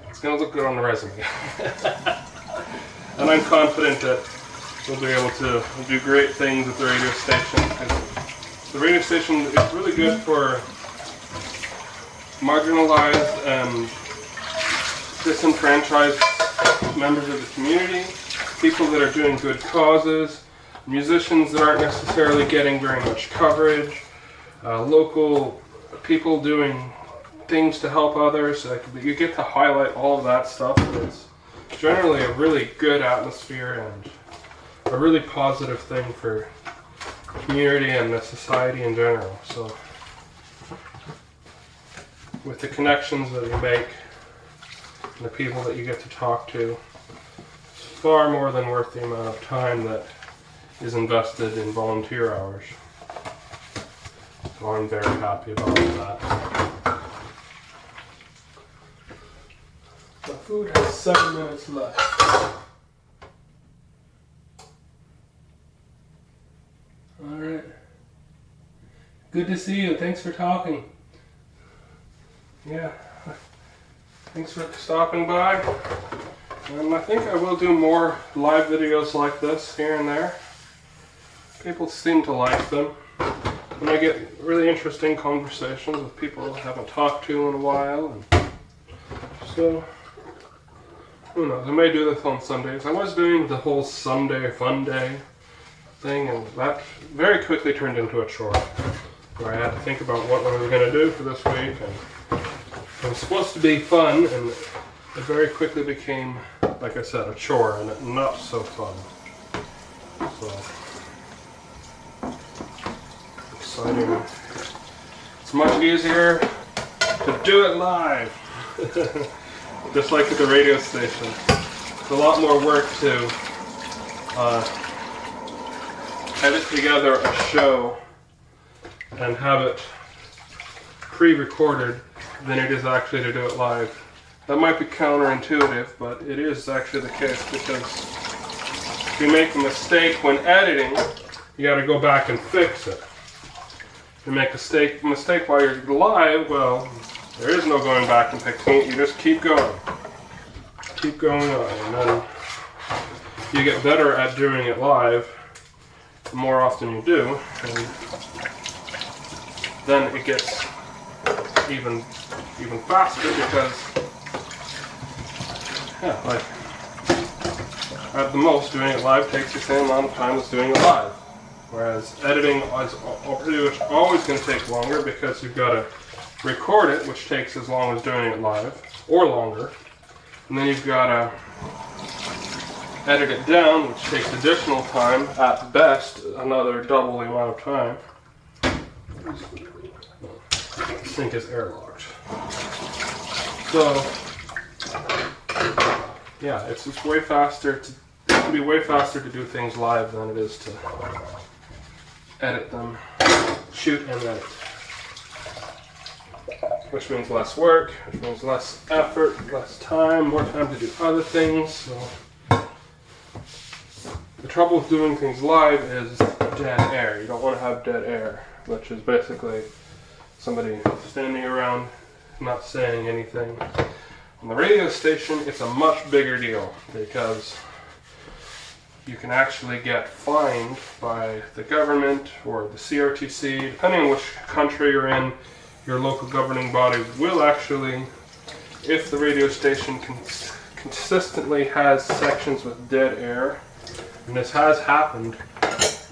it's going to look good on the resume. And I'm confident that we'll be able to do great things at the radio station, because the radio station is really good for marginalized and disenfranchised members of the community, people that are doing good causes, musicians that aren't necessarily getting very much coverage, local people doing things to help others. You get to highlight all of that stuff. It's generally a really good atmosphere and a really positive thing for the community and the society in general. So with the connections that you make and the people that you get to talk to, it's far more than worth the amount of time that is invested in volunteer hours. So I'm very happy about that. The food has 7 minutes left. Alright. Good to see you. Thanks for talking. Yeah. Thanks for stopping by. And I think I will do more live videos like this here and there. People seem to like them. And I get really interesting conversations with people I haven't talked to in a while. And so, who knows, I may do this on Sundays. I was doing the whole Sunday fun day thing, and that very quickly turned into a chore, where I had to think about what I was going to do for this week, and it was supposed to be fun, and it very quickly became, like I said, a chore, and not so fun. So, exciting. It's much easier to do it live. Just like at the radio station. It's a lot more work to edit together a show and have it pre-recorded than it is actually to do it live. That might be counterintuitive, but it is actually the case, because if you make a mistake when editing, you got to go back and fix it. If you make a mistake while you're live, well, there is no going back and fixing it. You just keep going. Keep going on. And then you get better at doing it live the more often you do. And then it gets even faster, because, yeah, like, at the most, doing it live takes the same amount of time as doing it live. Whereas editing is pretty much always going to take longer, because you've got to record it, which takes as long as doing it live, or longer. And then you've got to edit it down, which takes additional time, at best, another double the amount of time. The sink is airlocked. So, yeah, it's way faster to, it can be way faster to do things live than it is to edit them, shoot and edit. Which means less work, which means less effort, less time, more time to do other things. So the trouble with doing things live is dead air. You don't want to have dead air, which is basically somebody standing around not saying anything. On the radio station, it's a much bigger deal, because you can actually get fined by the government or the CRTC, depending on which country you're in. Your local governing body will actually, if the radio station consistently has sections with dead air, and this has happened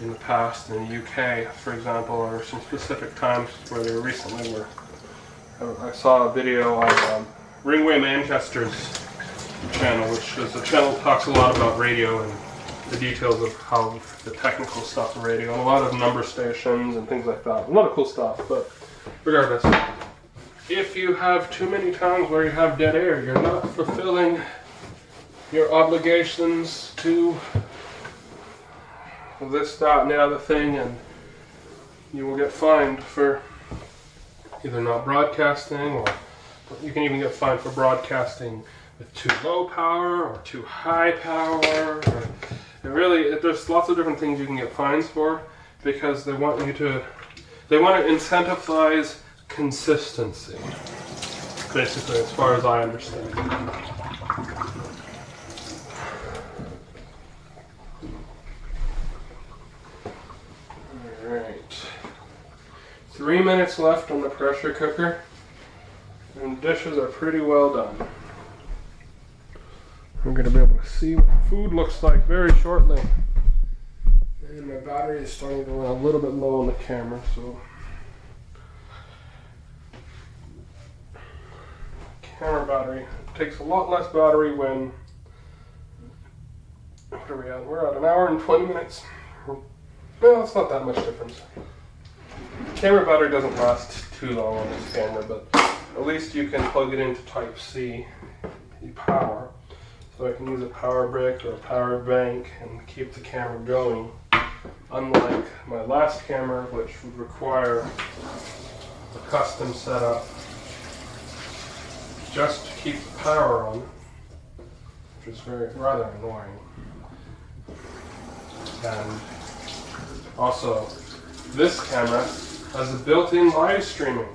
in the past in the UK, for example, or some specific times where they recently were. I saw a video on Ringway Manchester's channel, which is a channel that talks a lot about radio and the details of how the technical stuff of radio, and a lot of number stations and things like that. A lot of cool stuff, but regardless, if you have too many times where you have dead air, you're not fulfilling your obligations to this, that, and the other thing, and you will get fined for either not broadcasting, or you can even get fined for broadcasting with too low power or too high power. There's lots of different things you can get fines for, because they want to incentivize consistency, basically, as far as I understand. Alright. 3 minutes left on the pressure cooker, and the dishes are pretty well done. We're going to be able to see what the food looks like very shortly. And my battery is starting to run a little bit low on the camera, so camera battery takes a lot less battery when, what are we at? We're at 1 hour and 20 minutes. Well, it's not that much difference. Camera battery doesn't last too long on this camera, but at least you can plug it into Type-C power. So I can use a power brick or a power bank and keep the camera going. Unlike my last camera, which would require a custom setup just to keep the power on, which is rather annoying. And also, this camera has a built-in live streaming.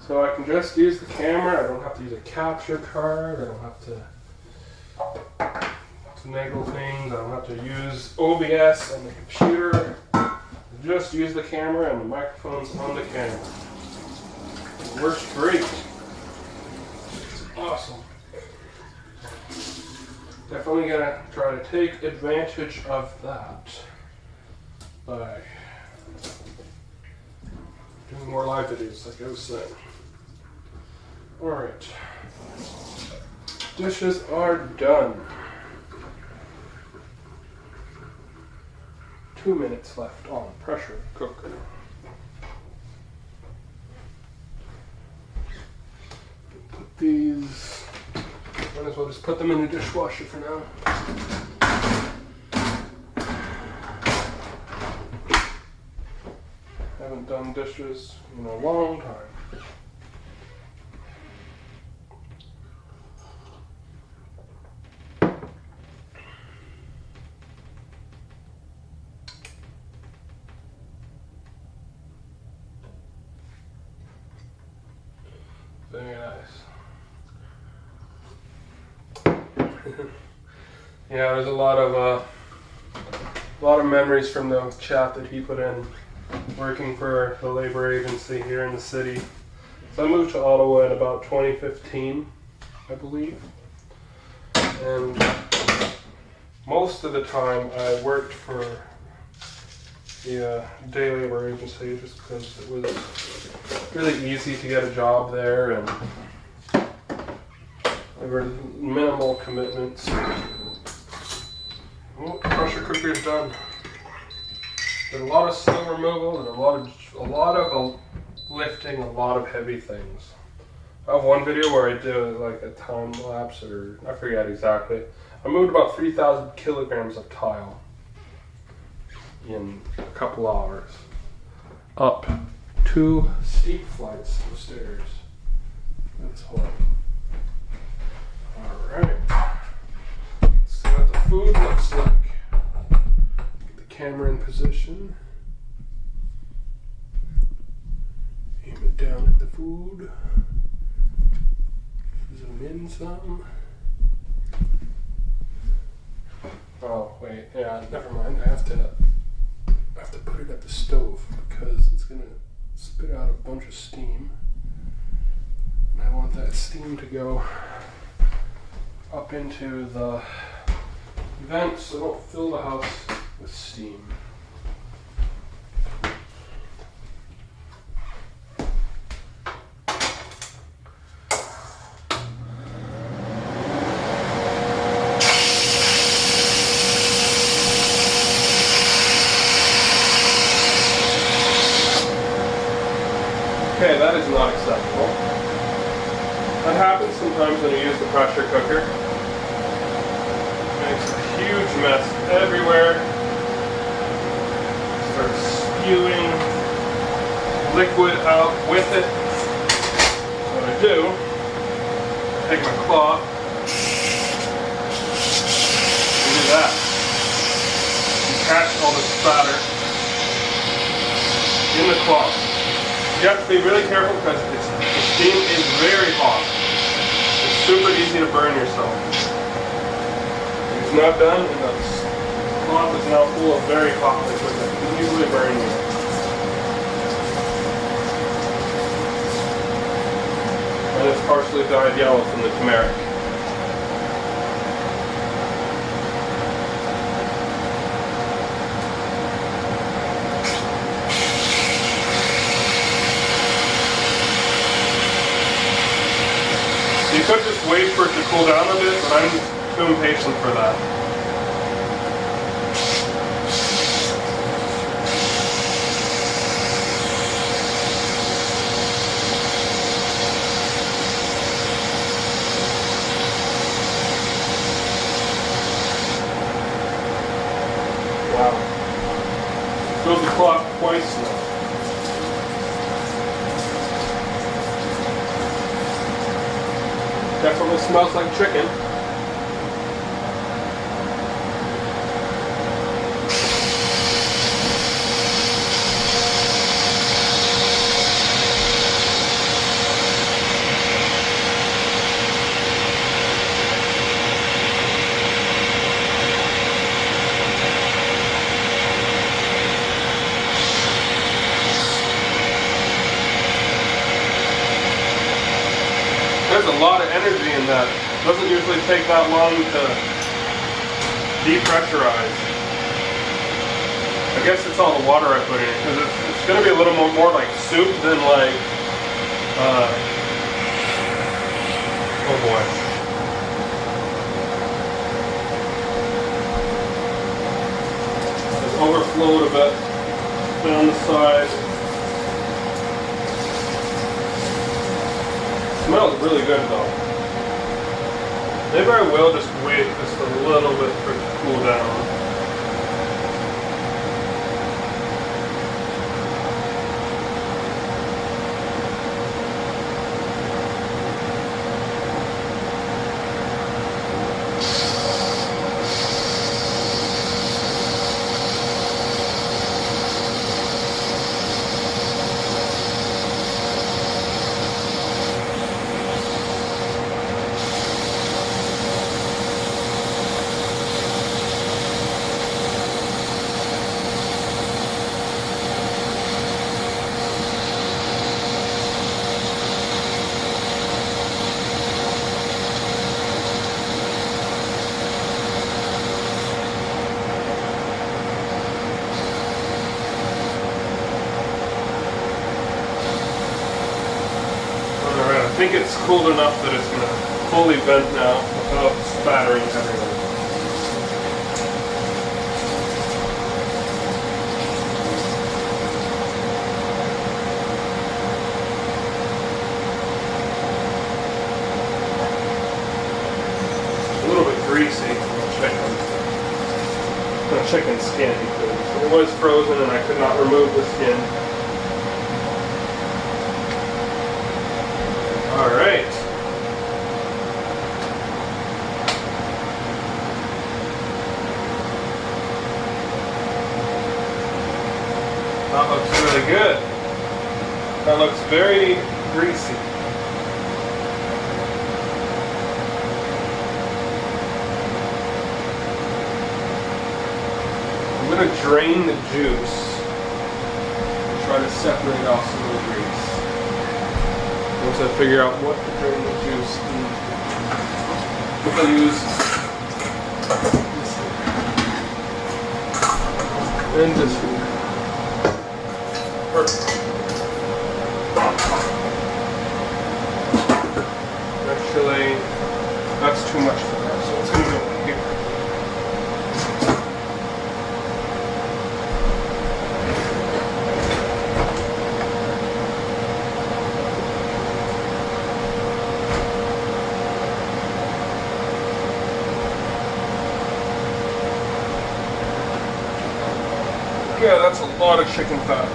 So I can just use the camera, I don't have to use a capture card, I don't have to finagle things, I don't have to use OBS on the computer. I just use the camera and the microphone's on the camera. It works great. It's awesome. Definitely gonna try to take advantage of that by doing more live videos, like I was saying. Alright. Dishes are done. 2 minutes left on the pressure cooker. Put these, might as well just put them in the dishwasher for now. Haven't done dishes in a long time. Very nice. Yeah, there's a lot of memories from the chat that he put in working for the labor agency here in the city. So I moved to Ottawa in about 2015, I believe. And most of the time I worked for the day labor agency just because it was really easy to get a job there and there were minimal commitments. Oh, pressure cooker is done. There's a lot of snow removal and a lot of lifting, a lot of heavy things. I have one video where I did like a time lapse, or I forget exactly. I moved about 3,000 kilograms of tile in a couple hours up 2 steep flights of stairs. That's horrible. Alright. Let's see what the food looks like. Get the camera in position. Aim it down at the food. Zoom in some. Oh, wait. Yeah, never mind. I have to put it at the stove because it's going to spit out a bunch of steam. And I want that steam to go up into the vents so don't fill the house with steam. Okay, that is not acceptable. That happens sometimes when you use the pressure cooker. It makes a huge mess everywhere. Starts spewing liquid out with it. So what I do, I take my cloth and do that. You catch all this spatter in the cloth. You have to be really careful because the steam is very hot. It's super easy to burn yourself. It's not done, and the cloth is now full of very hot liquid that can easily burn you. and it's partially dyed yellow from the turmeric. You could just wait for it to cool down a bit, but I'm too impatient for that. Wow. Filled the clock twice now. Definitely smells like chicken. There's a lot of energy in that. It doesn't usually take that long to depressurize. I guess it's all the water I put in it, because it's going to be a little more like soup than like, oh boy. It's overflowed a bit down the side. Smells really good though. Maybe I will just wait just a little bit for it to cool down. I think it's cooled enough that it's going to fully vent now without spattering everywhere. A little bit greasy from the chicken skin because it was frozen and I could not remove the skin. All right. That looks really good. That looks very greasy. I'm going to drain the juice and try to separate off some of the grease. Once I figure out what to drain the juice, I'll use this and this one. Perfect. Actually, that's too much for that, so it's going to go here. Yeah, that's a lot of chicken fat.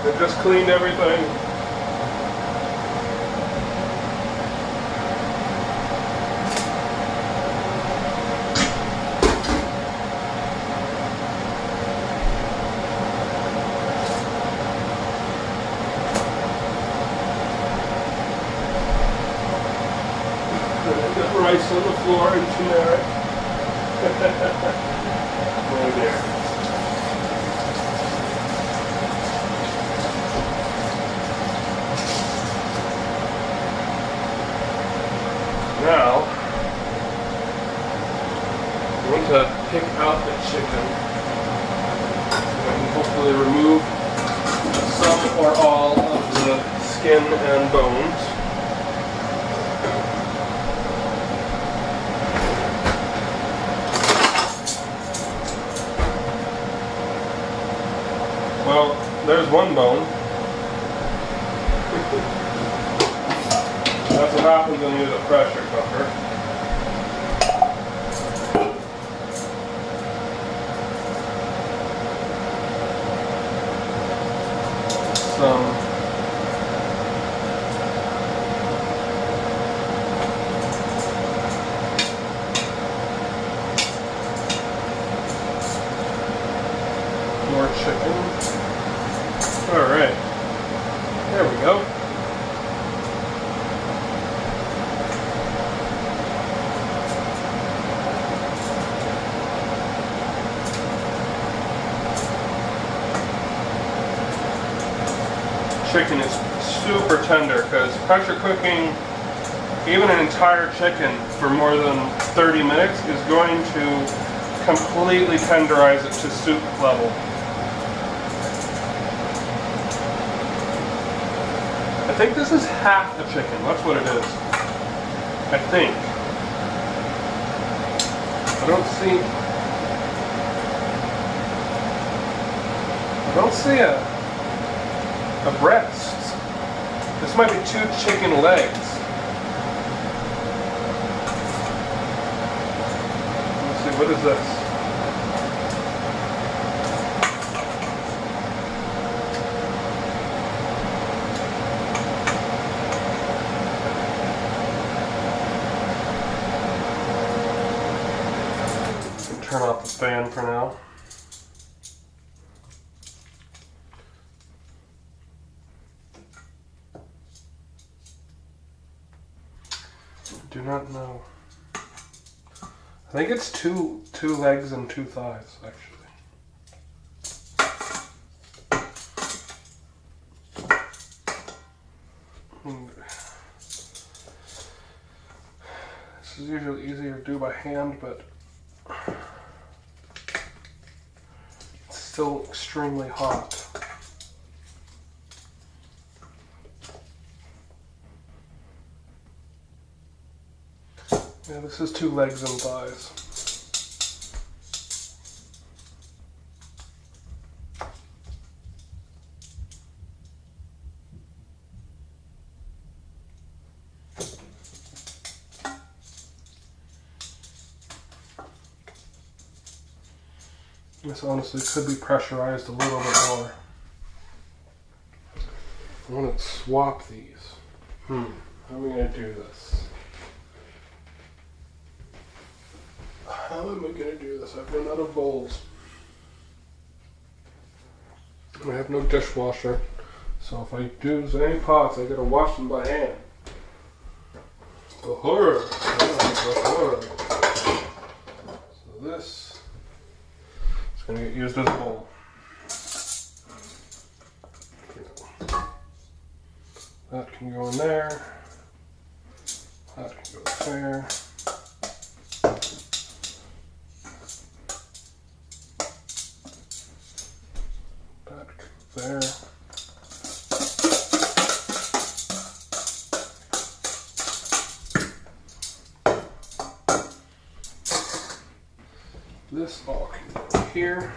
I just cleaned everything. Rice on the floor and turmeric. Right there. Now, I'm going to pick out the chicken. I can hopefully remove some or all of the skin and bones. Well, there's one bone. That's what happens when you use a pressure cooker. Some more chicken. Alright, there we go. Chicken is super tender because pressure cooking even an entire chicken for more than 30 minutes is going to completely tenderize it to soup level. I think this is half the chicken. That's what it is. I think. I don't see a breast. This might be 2 chicken legs. Let's see, what is this? Turn off the fan for now. Do not know. I think it's two legs and 2 thighs, actually. This is usually easier to do by hand, but it's still extremely hot. Yeah, this is 2 legs and thighs. This honestly could be pressurized a little bit more. I want to swap these. How am I going to do this? How am I going to do this? I've run out of bowls. I have no dishwasher, so if I use any pots, I gotta wash them by hand. The horror! So this is going to get used as a bowl. That can go in there. That can go there. There. This all can go here.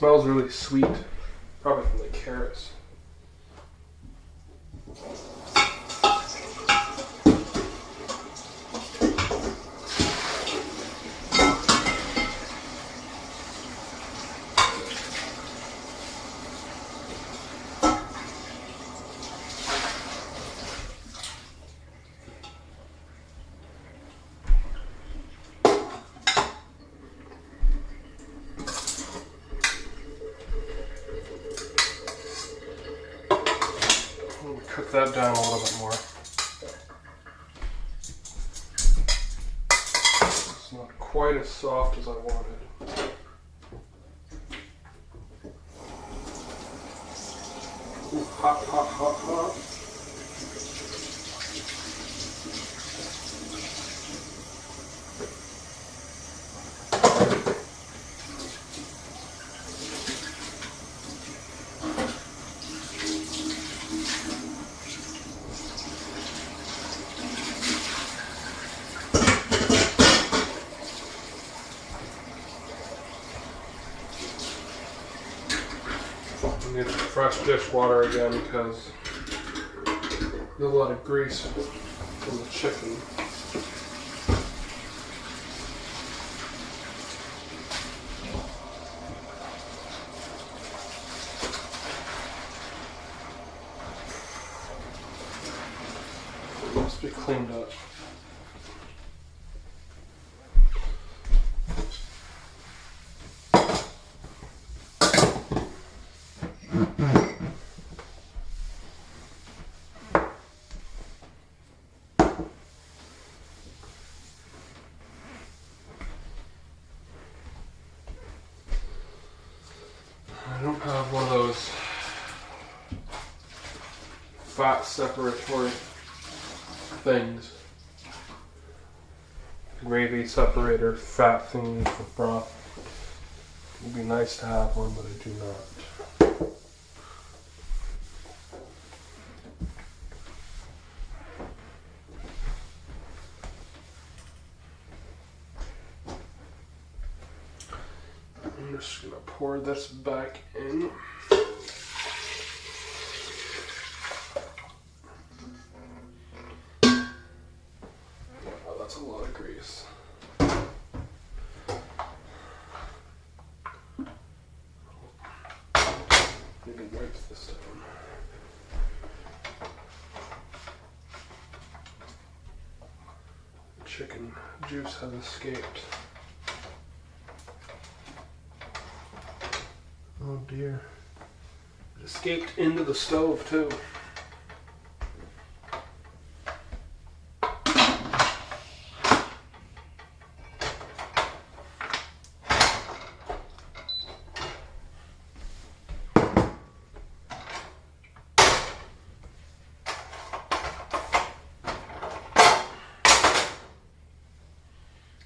smells really sweet. Probably from the carrots. Cook that down a little bit more. It's not quite as soft as I wanted. Ooh, hot, hot, hot, hot. Need some fresh dishwater again because there's a lot of grease from the chicken. It must be cleaned up. I don't have one of those fat separatory things. Gravy separator, fat things with broth. It would be nice to have one, but I do not. I'm just gonna pour this back in. Wow, that's a lot of grease. Need to wipe this down. Chicken juice has escaped. Oh dear. It escaped into the stove too.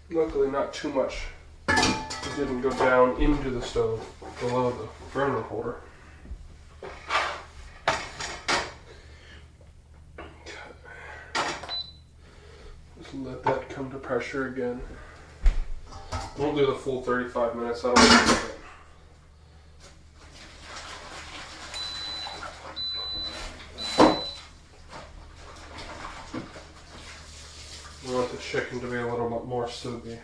Luckily not too much. It didn't go down into the stove below the burner holder. Just let that come to pressure again. Won't do the full 35 minutes. I don't want to I want the chicken to be a little bit more soupy.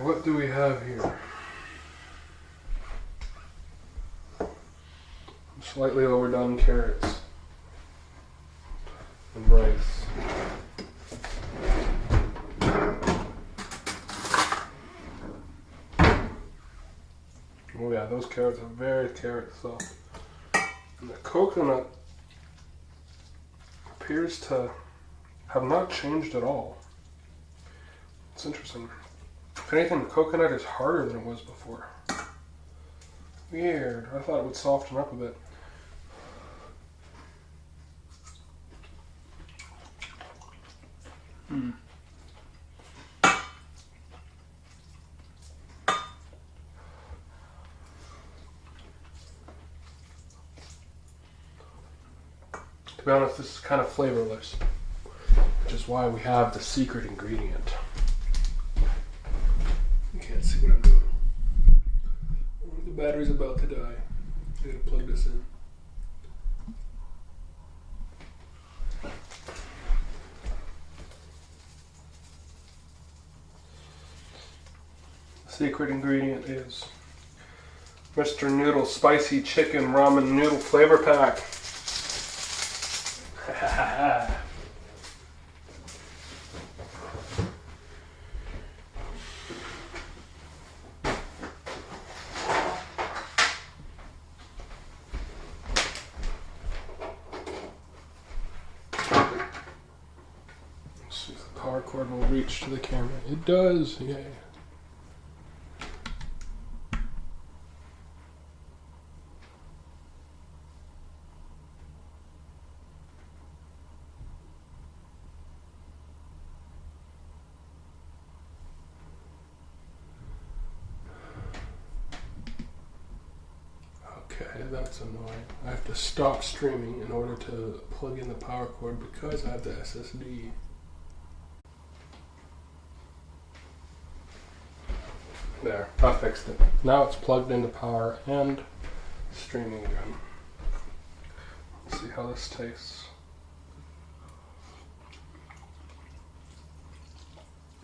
What do we have here? Slightly overdone carrots and rice. Oh yeah, those carrots are very carrot soft. And the coconut appears to have not changed at all. It's interesting. If anything, the coconut is harder than it was before. Weird. I thought it would soften up a bit. To be honest, this is kind of flavorless, which is why we have the secret ingredient. You can't see what I'm doing. The battery's about to die. I gotta plug this in. The secret ingredient is Mr. Noodle Spicy Chicken Ramen Noodle Flavor Pack. Let's see if the power cord will reach to the camera. It does, yay. Okay, that's annoying. I have to stop streaming in order to plug in the power cord because I have the SSD. There, I fixed it. Now it's plugged into power and streaming again. Let's see how this tastes.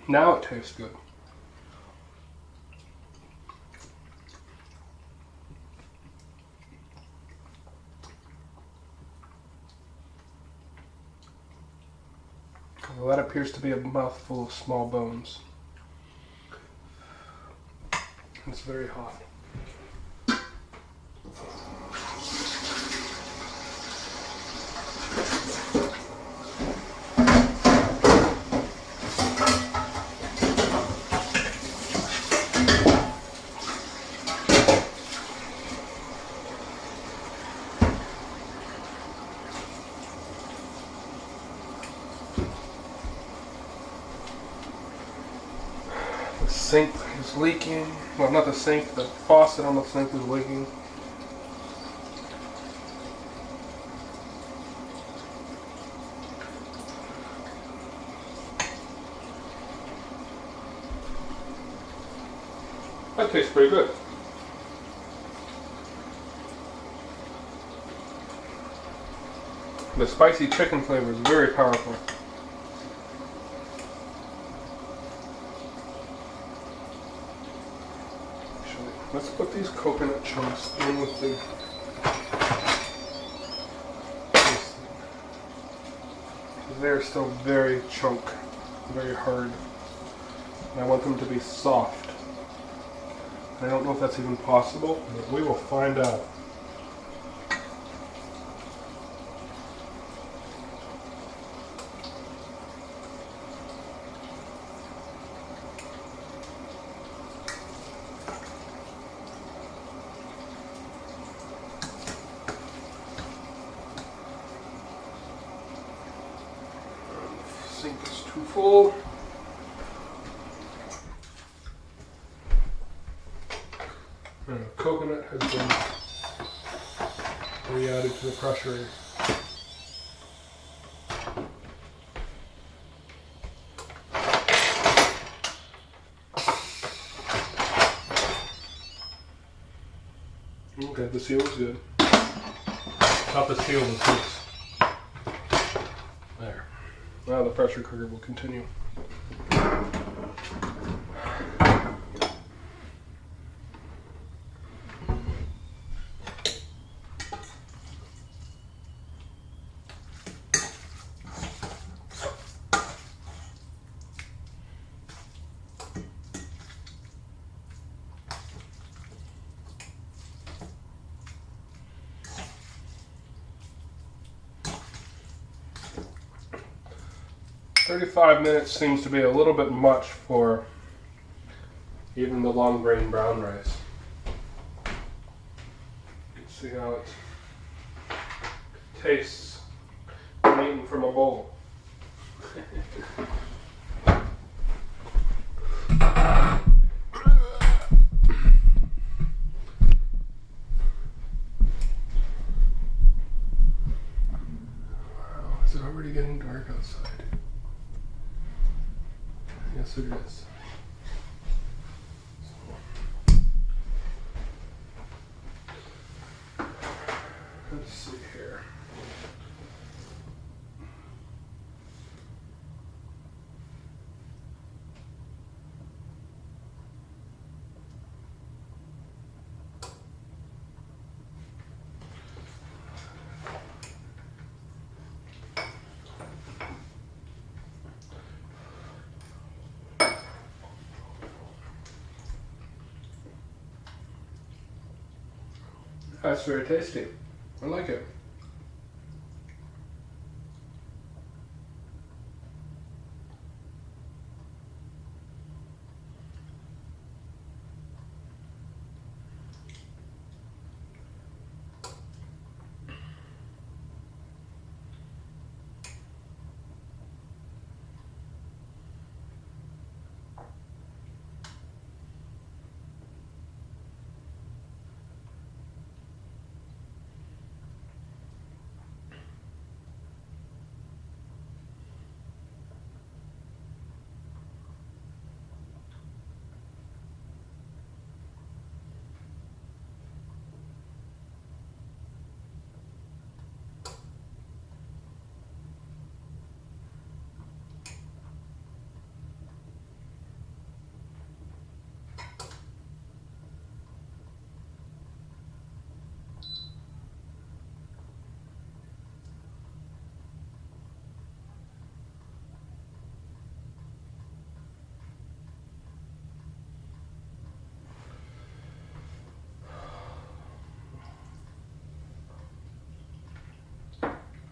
Now it tastes good. Well, that appears to be a mouthful of small bones. It's very hot. The sink is leaking. Well, not the sink, the faucet on the sink is leaking. That tastes pretty good. The spicy chicken flavor is very powerful. Let's put these coconut chunks in with the they're still very chunk, very hard. And I want them to be soft. I don't know if that's even possible, but we will find out. Sink is too full. And coconut has been re-added to the crusher. Okay, the seal is good. Thought the seal was loose. There. Now the pressure cooker will continue. "35 minutes seems to be a little bit much for even the long grain brown rice. You can see how it tastes when eaten from a bowl. Yes, it is. Let's see here. That's very tasty. I like it.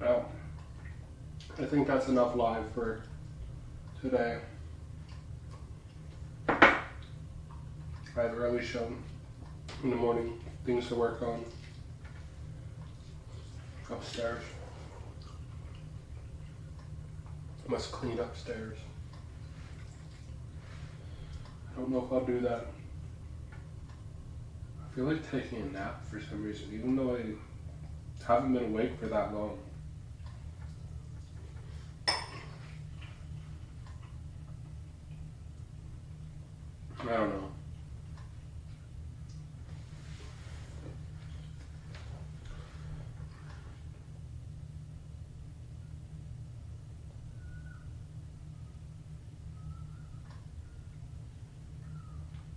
Well, I think that's enough live for today. I have early show in the morning, things to work on upstairs. I must clean upstairs. I don't know if I'll do that. I feel like taking a nap for some reason, even though I haven't been awake for that long. I don't know.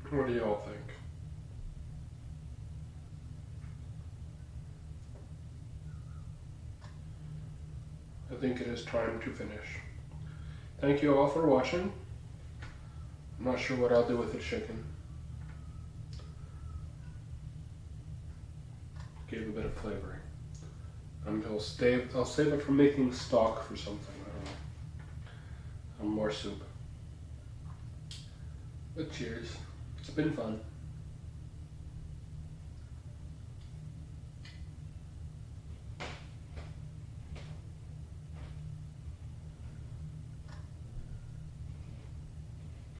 What do y'all think? I think it is time to finish. Thank you all for watching. I'm not sure what I'll do with the chicken. Gave a bit of flavoring. I'll save it for making stock for something. I don't know. Some more soup. But cheers. It's been fun.